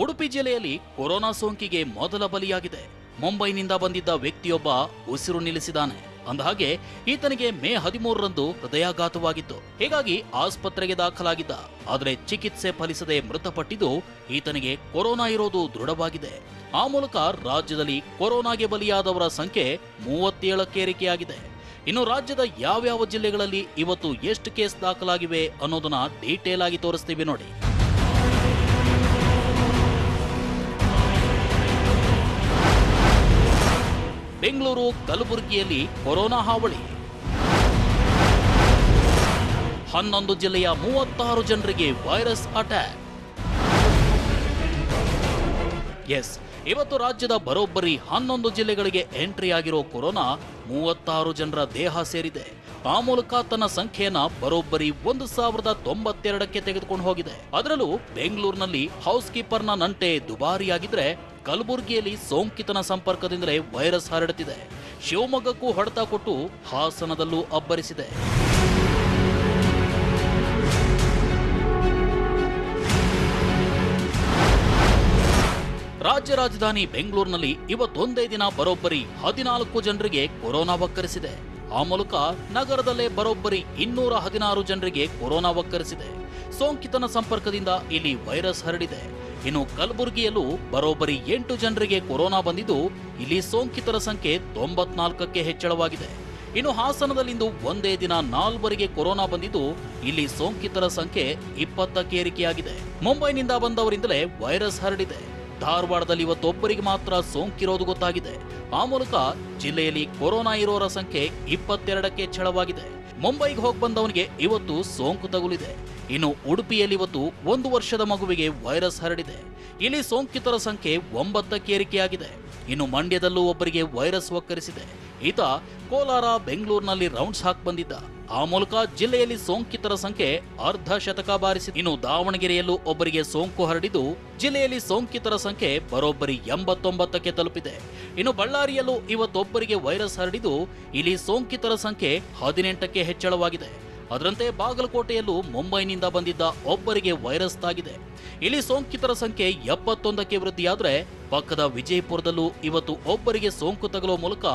Speaker 5: ಉಡುಪಿ ಜಿಲ್ಲೆಯಲ್ಲಿ ಕೊರೋನಾ ಸೋಂಕಿಗೆ ಮೊದಲ ಬಲಿಯಾಗಿದೆ. ಮುಂಬೈನಿಂದ ಬಂದಿದ್ದ ವ್ಯಕ್ತಿಯೊಬ್ಬ ಉಸಿರು ನಿಲ್ಲಿಸಿದ್ದಾನೆ. ಅಂದಹಾಗೆ ಈತನಿಗೆ ಮೇ 13ರಂದು ಹೃದಯಾಘಾತವಾಗಿತ್ತು. ಹೀಗಾಗಿ ಆಸ್ಪತ್ರೆಗೆ ದಾಖಲಾಗಿದ್ದ. ಆದರೆ ಚಿಕಿತ್ಸೆ ಫಲಿಸದೆ ಮೃತಪಟ್ಟಿದ್ದು ಈತನಿಗೆ ಕೊರೋನಾ ಇರೋದು ದೃಢವಾಗಿದೆ. ಆ ಮೂಲಕ ರಾಜ್ಯದಲ್ಲಿ ಕೊರೋನಾಗೆ ಬಲಿಯಾದವರ ಸಂಖ್ಯೆ 37ಕ್ಕೆ ಏರಿಕೆಯಾಗಿದೆ. ಇನ್ನು ರಾಜ್ಯದ ಯಾವ್ಯಾವ ಜಿಲ್ಲೆಗಳಲ್ಲಿ ಇವತ್ತು ಎಷ್ಟು ಕೇಸ್ ದಾಖಲಾಗಿವೆ ಅನ್ನೋದನ್ನ ಡೀಟೇಲ್ ಆಗಿ ತೋರಿಸ್ತೀವಿ ನೋಡಿ. ಬೆಂಗಳೂರು, ಕಲಬುರಗಿಯಲ್ಲಿ ಕೊರೋನಾ ಹಾವಳಿ. 11 ಜಿಲ್ಲೆಯ 36 ಜನರಿಗೆ ವೈರಸ್ ಅಟ್ಯಾಕ್. ಎಸ್, ಇವತ್ತು ರಾಜ್ಯದ ಬರೋಬ್ಬರಿ 11 ಜಿಲ್ಲೆಗಳಿಗೆ ಎಂಟ್ರಿ ಆಗಿರೋ ಕೊರೋನಾ 36 ಜನರ ದೇಹ ಸೇರಿದೆ. ಆ ಮೂಲಕ ತನ್ನ ಸಂಖ್ಯೆಯನ್ನ ಬರೋಬ್ಬರಿ 1092ಕ್ಕೆ ತೆಗೆದುಕೊಂಡು ಹೋಗಿದೆ. ಅದರಲ್ಲೂ ಬೆಂಗಳೂರಿನಲ್ಲಿ ಹೌಸ್ ಕೀಪರ್ನ ನಂಟೆ ದುಬಾರಿಯಾಗಿದ್ರೆ, ಕಲಬುರಗಿಯಲ್ಲಿ ಸೋಂಕಿತನ ಸಂಪರ್ಕದಿಂದಲೇ ವೈರಸ್ ಹರಡುತ್ತಿದೆ. ಶಿವಮೊಗ್ಗಕ್ಕೂ ಹೊಡೆತ ಕೊಟ್ಟು ಹಾಸನದಲ್ಲೂ ಅಬ್ಬರಿಸಿದೆ. ರಾಜ್ಯ ರಾಜಧಾನಿ ಬೆಂಗಳೂರಿನಲ್ಲಿ ಇವತ್ತೊಂದೇ ದಿನ ಬರೋಬ್ಬರಿ 14 ಜನರಿಗೆ ಕೊರೋನಾ ಒಕ್ಕರಿಸಿದೆ. ಆ ಮೂಲಕ ನಗರದಲ್ಲೇ ಬರೋಬ್ಬರಿ 216 ಜನರಿಗೆ ಕೊರೋನಾ ಒಕ್ಕರಿಸಿದೆ. ಸೋಂಕಿತನ ಸಂಪರ್ಕದಿಂದ ಇಲ್ಲಿ ವೈರಸ್ ಹರಡಿದೆ. ಇನ್ನು ಕಲಬುರಗಿಯಲ್ಲೂ ಬರೋಬ್ಬರಿ 8 ಜನರಿಗೆ ಕೊರೋನಾ ಬಂದಿದ್ದು ಇಲ್ಲಿ ಸೋಂಕಿತರ ಸಂಖ್ಯೆ 94ಕ್ಕೆ ಹೆಚ್ಚಳವಾಗಿದೆ. ಇನ್ನು ಹಾಸನದಲ್ಲಿಂದು ಒಂದೇ ದಿನ 4 ಕೊರೋನಾ ಬಂದಿದ್ದು ಇಲ್ಲಿ ಸೋಂಕಿತರ ಸಂಖ್ಯೆ 20ಕ್ಕೆ ಏರಿಕೆಯಾಗಿದೆ. ಮುಂಬೈನಿಂದ ಬಂದವರಿಂದಲೇ ವೈರಸ್ ಹರಡಿದೆ. ಧಾರವಾಡದಲ್ಲಿ ಇವತ್ತೊಬ್ಬರಿಗೆ ಮಾತ್ರ ಸೋಂಕಿರೋದು ಗೊತ್ತಾಗಿದೆ. ಆ ಮೂಲಕ ಜಿಲ್ಲೆಯಲ್ಲಿ ಕೊರೋನಾ ಇರೋರ ಸಂಖ್ಯೆ 22ಕ್ಕೆ ಹೆಚ್ಚಳವಾಗಿದೆ. ಮುಂಬೈಗೆ ಹೋಗಿ ಬಂದವನಿಗೆ ಇವತ್ತು ಸೋಂಕು ತಗುಲಿದೆ. ಇನ್ನು ಉಡುಪಿಯಲ್ಲಿ ಇವತ್ತು 1 ವರ್ಷದ ಮಗುವಿಗೆ ವೈರಸ್ ಹರಡಿದೆ. ಇಲ್ಲಿ ಸೋಂಕಿತರ ಸಂಖ್ಯೆ 9ಕ್ಕೆ ಏರಿಕೆಯಾಗಿದೆ. ಇನ್ನು ಮಂಡ್ಯದಲ್ಲೂ ಒಬ್ಬರಿಗೆ ವೈರಸ್ ಒಕ್ಕರಿಸಿದೆ. ಈತ ಕೋಲಾರ, ಬೆಂಗಳೂರಿನಲ್ಲಿ ರೌಂಡ್ಸ್ ಹಾಕಿ ಬಂದಿದ್ದ. ಆ ಮೂಲಕ ಜಿಲ್ಲೆಯಲ್ಲಿ ಸೋಂಕಿತರ ಸಂಖ್ಯೆ ಅರ್ಧ ಶತಕ ಬಾರಿಸಿದೆ. ಇನ್ನು ದಾವಣಗೆರೆಯಲ್ಲೂ ಒಬ್ಬರಿಗೆ ಸೋಂಕು ಹರಡಿದ್ದು ಜಿಲ್ಲೆಯಲ್ಲಿ ಸೋಂಕಿತರ ಸಂಖ್ಯೆ ಬರೋಬ್ಬರಿ 89ಕ್ಕೆ ತಲುಪಿದೆ. ಇನ್ನು ಬಳ್ಳಾರಿಯಲ್ಲೂ ಇವತ್ತೊಬ್ಬರಿಗೆ ವೈರಸ್ ಹರಡಿದ್ದು ಇಲ್ಲಿ ಸೋಂಕಿತರ ಸಂಖ್ಯೆ 18ಕ್ಕೆ ಹೆಚ್ಚಳವಾಗಿದೆ. ಅದರಂತೆ ಬಾಗಲಕೋಟೆಯಲ್ಲೂ ಮುಂಬೈನಿಂದ ಬಂದಿದ್ದ ಒಬ್ಬರಿಗೆ ವೈರಸ್ ತಾಗಿದೆ. ಇಲ್ಲಿ ಸೋಂಕಿತರ ಸಂಖ್ಯೆ 71ಕ್ಕೆ ವೃದ್ಧಿಯಾದರೆ ಪಕ್ಕದ ವಿಜಯಪುರದಲ್ಲೂ ಇವತ್ತು ಒಬ್ಬರಿಗೆ ಸೋಂಕು ತಗುಲುವ ಮೂಲಕ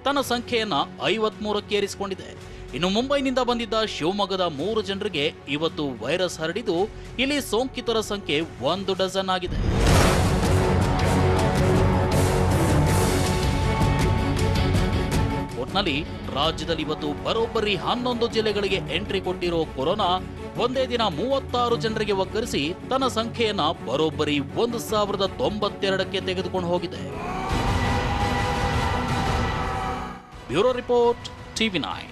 Speaker 5: ತನ್ನ ಸಂಖ್ಯೆಯನ್ನ 53ಕ್ಕೆ ಏರಿಸಿಕೊಂಡಿದೆ. ಇನ್ನು ಮುಂಬೈನಿಂದ ಬಂದಿದ್ದ ಶಿವಮೊಗ್ಗದ 3 ಜನರಿಗೆ ಇವತ್ತು ವೈರಸ್ ಹರಡಿದ್ದು ಇಲ್ಲಿ ಸೋಂಕಿತರ ಸಂಖ್ಯೆ 1 ಡಜನ್ ಆಗಿದೆ. ಒಟ್ನಲ್ಲಿ ರಾಜ್ಯದಲ್ಲಿ ಇವತ್ತು ಬರೋಬ್ಬರಿ 11 ಜಿಲ್ಲೆಗಳಿಗೆ ಎಂಟ್ರಿ ಕೊಟ್ಟಿರೋ ಕೊರೋನಾ ಒಂದೇ ದಿನ 36 ಜನರಿಗೆ ಒಕ್ಕರಿಸಿ ತನ್ನ ಸಂಖ್ಯೆಯನ್ನ ಬರೋಬ್ಬರಿ 1092ಕ್ಕೆ ತೆಗೆದುಕೊಂಡು ಹೋಗಿದೆ. Bureau report, TV9.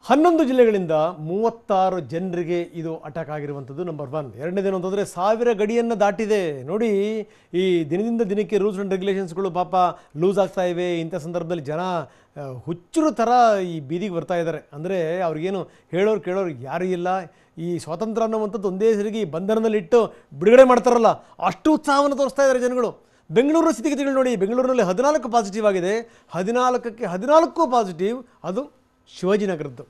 Speaker 2: 11 ಜಿಲ್ಲೆಗಳಿಂದ 36 ಜನರಿಗೆ ಇದು ಅಟ್ಯಾಕ್ ಆಗಿರುವಂಥದ್ದು ನಂಬರ್ 1. ಎರಡನೇದೇನು ಅಂತಂದರೆ 1000 ಗಡಿಯನ್ನು ದಾಟಿದೆ. ನೋಡಿ, ಈ ದಿನದಿಂದ ದಿನಕ್ಕೆ ರೂಲ್ಸ್ ಆ್ಯಂಡ್ ರೆಗ್ಯುಲೇಷನ್ಸ್ಗಳು ಪಾಪ ಲೂಸ್ ಆಗ್ತಾ ಇವೆ. ಇಂಥ ಸಂದರ್ಭದಲ್ಲಿ ಜನ ಹುಚ್ಚರು ಥರ ಈ ಬೀದಿಗೆ ಬರ್ತಾ ಇದ್ದಾರೆ. ಅಂದರೆ ಅವ್ರಿಗೇನು ಹೇಳೋರು ಕೇಳೋರು ಯಾರೂ ಇಲ್ಲ. ಈ ಸ್ವಾತಂತ್ರ್ಯ ಅನ್ನುವಂಥದ್ದು ಒಂದೇ ಸರಿಗೆ ಬಂಧನದಲ್ಲಿಟ್ಟು ಬಿಡುಗಡೆ ಮಾಡ್ತಾರಲ್ಲ, ಅಷ್ಟು ಉತ್ಸಾಹವನ್ನು ತೋರಿಸ್ತಾ ಇದ್ದಾರೆ ಜನಗಳು. ಬೆಂಗಳೂರು ಸ್ಥಿತಿಗತಿಗಳು ನೋಡಿ, ಬೆಂಗಳೂರಿನಲ್ಲಿ 14 ಪಾಸಿಟಿವ್ ಆಗಿದೆ. 14ಕ್ಕೆ 14 ಪಾಸಿಟಿವ್, ಅದು ಶಿವಾಜಿನಗರದ್ದು.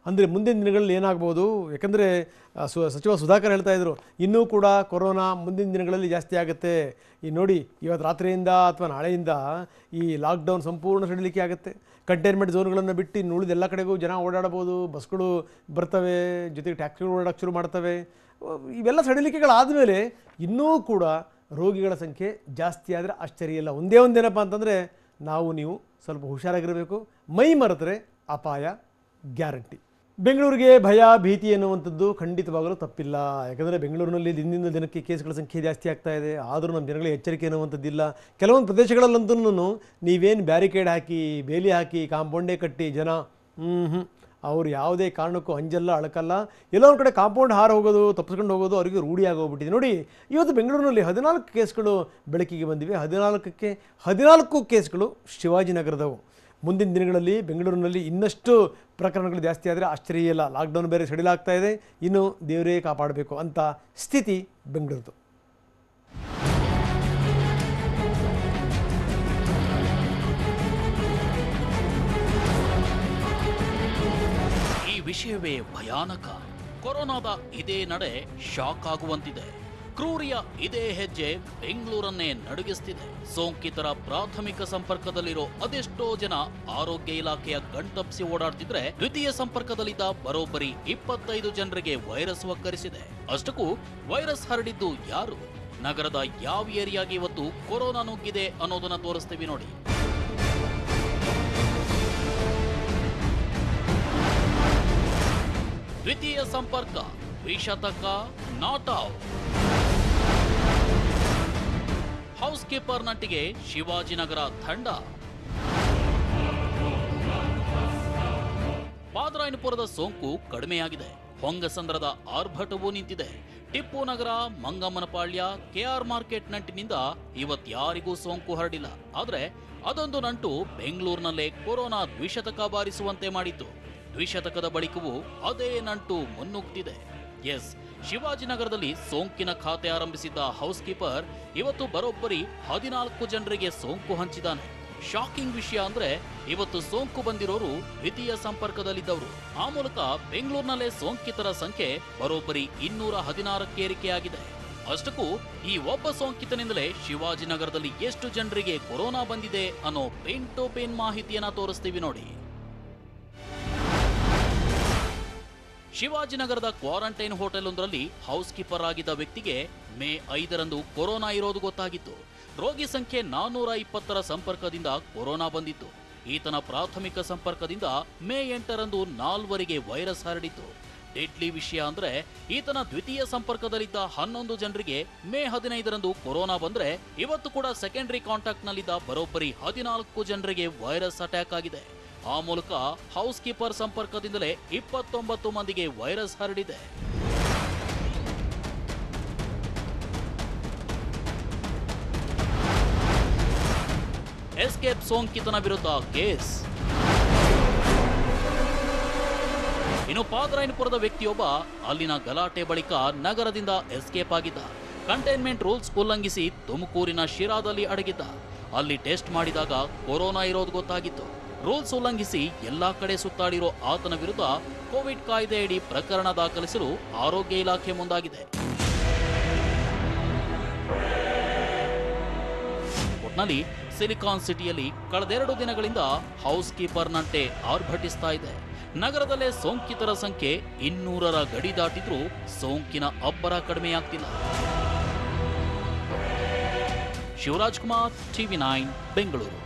Speaker 2: ಅಂದರೆ ಮುಂದಿನ ದಿನಗಳಲ್ಲಿ ಏನಾಗ್ಬೋದು, ಯಾಕಂದರೆ ಸಚಿವ ಸುಧಾಕರ್ ಹೇಳ್ತಾ ಇದ್ರು, ಇನ್ನೂ ಕೂಡ ಕೊರೋನಾ ಮುಂದಿನ ದಿನಗಳಲ್ಲಿ ಜಾಸ್ತಿ ಆಗುತ್ತೆ. ಈ ನೋಡಿ, ಇವತ್ತು ರಾತ್ರಿಯಿಂದ ಅಥವಾ ನಾಳೆಯಿಂದ ಈ ಲಾಕ್ಡೌನ್ ಸಂಪೂರ್ಣ ಸಡಿಲಿಕೆ ಆಗುತ್ತೆ. ಕಂಟೈನ್ಮೆಂಟ್ ಝೋನ್ಗಳನ್ನು ಬಿಟ್ಟು ಇನ್ನು ಉಳಿದ ಎಲ್ಲ ಕಡೆಗೂ ಜನ ಓಡಾಡಬೋದು. ಬಸ್ಗಳು ಬರ್ತವೆ, ಜೊತೆಗೆ ಟ್ಯಾಕ್ಸಿಗಳು ಓಡಾಡೋಕ್ಕೆ ಶುರು ಮಾಡ್ತವೆ. ಇವೆಲ್ಲ ಸಡಿಲಿಕೆಗಳಾದಮೇಲೆ ಇನ್ನೂ ಕೂಡ ರೋಗಿಗಳ ಸಂಖ್ಯೆ ಜಾಸ್ತಿ ಆದರೆ ಆಶ್ಚರ್ಯ ಇಲ್ಲ. ಒಂದೇ ಒಂದೇನಪ್ಪ ಅಂತಂದರೆ, ನೀವು ಸ್ವಲ್ಪ ಹುಷಾರಾಗಿರಬೇಕು. ಮೈ ಮರೆತರೆ ಅಪಾಯ ಗ್ಯಾರಂಟಿ. ಬೆಂಗಳೂರಿಗೆ ಭಯ ಭೀತಿ ಎನ್ನುವಂಥದ್ದು ಖಂಡಿತವಾಗಲೂ ತಪ್ಪಿಲ್ಲ. ಯಾಕಂದರೆ ಬೆಂಗಳೂರಿನಲ್ಲಿ ದಿನದಿಂದ ದಿನಕ್ಕೆ ಕೇಸ್ಗಳ ಸಂಖ್ಯೆ ಜಾಸ್ತಿ ಆಗ್ತಾ ಇದೆ. ಆದರೂ ನಮ್ಮ ಜನಗಳಿಗೆ ಎಚ್ಚರಿಕೆ ಎನ್ನುವಂಥದ್ದಿಲ್ಲ. ಕೆಲವೊಂದು ಪ್ರದೇಶಗಳಲ್ಲಂತೂ ನೀವೇನು ಬ್ಯಾರಿಕೇಡ್ ಹಾಕಿ, ಬೇಲಿ ಹಾಕಿ, ಕಾಂಪೌಂಡೇ ಕಟ್ಟಿ ಜನ ಅವರು ಯಾವುದೇ ಕಾರಣಕ್ಕೂ ಅಂಜಲ್ಲ, ಅಳಕಲ್ಲ. ಎಲ್ಲೋ ಒಂದು ಕಡೆ ಕಾಂಪೌಂಡ್ ಹಾರು ಹೋಗೋದು, ತಪ್ಪಿಸ್ಕೊಂಡು ಹೋಗೋದು ಅವರಿಗೆ ರೂಢಿ ಆಗೋಗ್ಬಿಟ್ಟಿದೆ. ನೋಡಿ, ಇವತ್ತು ಬೆಂಗಳೂರಿನಲ್ಲಿ 14 ಕೇಸ್ಗಳು ಬೆಳಕಿಗೆ ಬಂದಿವೆ. 14 ಕೇಸ್ಗಳು ಶಿವಾಜಿನಗರದವು. ಮುಂದಿನ ದಿನಗಳಲ್ಲಿ ಬೆಂಗಳೂರಿನಲ್ಲಿ ಇನ್ನಷ್ಟು ಪ್ರಕರಣಗಳು ಜಾಸ್ತಿ ಆದರೆ ಆಶ್ಚರ್ಯ ಇಲ್ಲ. ಲಾಕ್ಡೌನ್ ಬೇರೆ ಸಡಿಲಾಗ್ತಾ ಇದೆ. ಇನ್ನು ದೇವರೇ ಕಾಪಾಡಬೇಕು ಅಂತ ಸ್ಥಿತಿ ಬೆಂಗಳೂರದು.
Speaker 5: ಈ ವಿಷಯವೇ ಭಯಾನಕ. ಕೊರೋನಾದ ಇದೇ ನಡೆ ಶಾಕ್ ಆಗುವಂತಿದೆ. ಕ್ರೂರಿಯ ಇದೇ ಹೆಜ್ಜೆ ಬೆಂಗಳೂರನ್ನೇ ನಡುಗಿಸ್ತಿದೆ. ಸೋಂಕಿತರ ಪ್ರಾಥಮಿಕ ಸಂಪರ್ಕದಲ್ಲಿರೋ ಅದೆಷ್ಟೋ ಜನ ಆರೋಗ್ಯ ಇಲಾಖೆಯ ಗಂಟಪ್ಸಿ ಓಡಾಡ್ತಿದ್ರೆ, ದ್ವಿತೀಯ ಸಂಪರ್ಕದಲ್ಲಿದ್ದ ಬರೋಬ್ಬರಿ 25 ಜನರಿಗೆ ವೈರಸ್ ಒಕ್ಕರಿಸಿದೆ. ಅಷ್ಟಕ್ಕೂ ವೈರಸ್ ಹರಡಿದ್ದು ಯಾರು, ನಗರದ ಯಾವ ಏರಿಯಾಗೆ ಇವತ್ತು ಕೊರೋನಾ ನುಗ್ಗಿದೆ ಅನ್ನೋದನ್ನ ತೋರಿಸ್ತೀವಿ ನೋಡಿ. ದ್ವಿತೀಯ ಸಂಪರ್ಕ ವಿಷತಕ ನಾಟ್ ಔಟ್. ಹೌಸ್ ಕೀಪರ್ ನಂಟಿಗೆ ಶಿವಾಜಿನಗರ ತಂಡ. ಪಾದರಾಯನಪುರದ ಸೋಂಕು ಕಡಿಮೆಯಾಗಿದೆ. ಹೊಂಗಸಂದ್ರದ ಆರ್ಭಟವೂ ನಿಂತಿದೆ. ಟಿಪ್ಪು ನಗರ, ಮಂಗಮ್ಮನಪಾಳ್ಯ, ಕೆಆರ್ ಮಾರ್ಕೆಟ್ ನಂಟಿನಿಂದ ಇವತ್ಯಾರಿಗೂ ಸೋಂಕು ಹರಡಿಲ್ಲ. ಆದ್ರೆ ಅದೊಂದು ನಂಟು ಬೆಂಗಳೂರಿನಲ್ಲೇ ಕೊರೋನಾ ದ್ವಿಶತಕ ಬಾರಿಸುವಂತೆ ಮಾಡಿತ್ತು. ದ್ವಿಶತಕದ ಬಳಿಕವೂ ಅದೇ ನಂಟು ಮುನ್ನುಗ್ತಿದೆ. ಎಸ್, ಶಿವಾಜಿನಗರದಲ್ಲಿ ಸೋಂಕಿನ ಖಾತೆ ಆರಂಭಿಸಿದ್ದ ಹೌಸ್ ಕೀಪರ್ ಇವತ್ತು ಬರೋಬ್ಬರಿ 14 ಜನರಿಗೆ ಸೋಂಕು ಹಂಚಿದ್ದಾನೆ. ಶಾಕಿಂಗ್ ವಿಷಯ ಅಂದ್ರೆ, ಇವತ್ತು ಸೋಂಕು ಬಂದಿರೋರು ದ್ವಿತೀಯ ಸಂಪರ್ಕದಲ್ಲಿದ್ದವರು. ಆ ಮೂಲಕ ಬೆಂಗಳೂರಿನಲ್ಲೇ ಸೋಂಕಿತರ ಸಂಖ್ಯೆ ಬರೋಬ್ಬರಿ 216ಕ್ಕೆ ಏರಿಕೆಯಾಗಿದೆ. ಅಷ್ಟಕ್ಕೂ ಈ ಒಬ್ಬ ಸೋಂಕಿತನಿಂದಲೇ ಶಿವಾಜಿನಗರದಲ್ಲಿ ಎಷ್ಟು ಜನರಿಗೆ ಕೊರೋನಾ ಬಂದಿದೆ ಅನ್ನೋ ಪೇನ್ ಟು ಪೇನ್ ಮಾಹಿತಿಯನ್ನ ತೋರಿಸ್ತೀವಿ ನೋಡಿ. ಶಿವಾಜಿನಗರದ ಕ್ವಾರಂಟೈನ್ ಹೋಟೆಲ್ ಒಂದರಲ್ಲಿ ಹೌಸ್ ಕೀಪರ್ ಆಗಿದ್ದ ವ್ಯಕ್ತಿಗೆ ಮೇ 5ರಂದು ಕೊರೋನಾ ಇರೋದು ಗೊತ್ತಾಗಿತ್ತು. ರೋಗಿ ಸಂಖ್ಯೆ 420ರ ಸಂಪರ್ಕದಿಂದ ಕೊರೋನಾ ಬಂದಿತ್ತು. ಈತನ ಪ್ರಾಥಮಿಕ ಸಂಪರ್ಕದಿಂದ ಮೇ 8ರಂದು 4ವರಿಗೆ ವೈರಸ್ ಹರಡಿತ್ತು. ಡೆಡ್ಲಿ ವಿಷಯ ಅಂದ್ರೆ, ಈತನ ದ್ವಿತೀಯ ಸಂಪರ್ಕದಲ್ಲಿದ್ದ 11 ಜನರಿಗೆ ಮೇ 15ರಂದು ಕೊರೋನಾ ಬಂದ್ರೆ, ಇವತ್ತು ಕೂಡ ಸೆಕೆಂಡರಿ ಕಾಂಟ್ಯಾಕ್ಟ್ ನಲ್ಲಿದ್ದ ಬರೋಬ್ಬರಿ 14 ಜನರಿಗೆ ವೈರಸ್ ಅಟ್ಯಾಕ್ ಆಗಿದೆ. ಆ ಮೂಲಕ ಹೌಸ್ ಕೀಪರ್ ಸಂಪರ್ಕದಿಂದಲೇ 29 ಮಂದಿಗೆ ವೈರಸ್ ಹರಡಿದೆ. ಎಸ್ಕೇಪ್ ಸೋಂಕಿತನ ವಿರುದ್ಧ ಕೇಸ್. ಇನ್ನು ಪಾದರಾಯನಪುರದ ವ್ಯಕ್ತಿಯೊಬ್ಬ ಅಲ್ಲಿನ ಗಲಾಟೆ ಬಳಿಕ ನಗರದಿಂದ ಎಸ್ಕೇಪ್ ಆಗಿದ್ದ. ಕಂಟೈನ್ಮೆಂಟ್ ರೂಲ್ಸ್ ಉಲ್ಲಂಘಿಸಿ ತುಮಕೂರಿನ ಶಿರಾದಲ್ಲಿ ಅಡಗಿದ್ದ. ಅಲ್ಲಿ ಟೆಸ್ಟ್ ಮಾಡಿದಾಗ ಕೊರೋನಾ ಇರೋದು ಗೊತ್ತಾಗಿತ್ತು. ರೂಲ್ಸ್ ಉಲ್ಲಂಘಿಸಿ ಎಲ್ಲಾ ಕಡೆ ಸುತ್ತಾಡಿರೋ ಆತನ ವಿರುದ್ಧ ಕೋವಿಡ್ ಕಾಯ್ದೆಯಡಿ ಪ್ರಕರಣ ದಾಖಲಿಸಲು ಆರೋಗ್ಯ ಇಲಾಖೆ ಮುಂದಾಗಿದೆ. ಒಟ್ನಲ್ಲಿ ಸಿಲಿಕಾನ್ ಸಿಟಿಯಲ್ಲಿ ಕಳೆದ 2 ದಿನಗಳಿಂದ ಹೌಸ್ ಕೀಪರ್ ನಂಟೆ ಆರ್ಭಟಿಸ್ತಾ ಇದೆ. ನಗರದಲ್ಲೇ ಸೋಂಕಿತರ ಸಂಖ್ಯೆ 200ರ ಗಡಿ ದಾಟಿದ್ರೂ ಸೋಂಕಿನ ಅಬ್ಬರ ಕಡಿಮೆಯಾಗ್ತಿಲ್ಲ. ಶಿವರಾಜ್ ಕುಮಾರ್, TV9 ಬೆಂಗಳೂರು.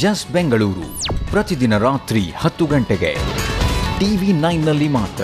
Speaker 7: ಜಸ್ಟ್ ಬೆಂಗಳೂರು ಪ್ರತಿದಿನ ರಾತ್ರಿ 10 ಗಂಟೆಗೆ TV9ನಲ್ಲಿ ಮಾತ್ರ.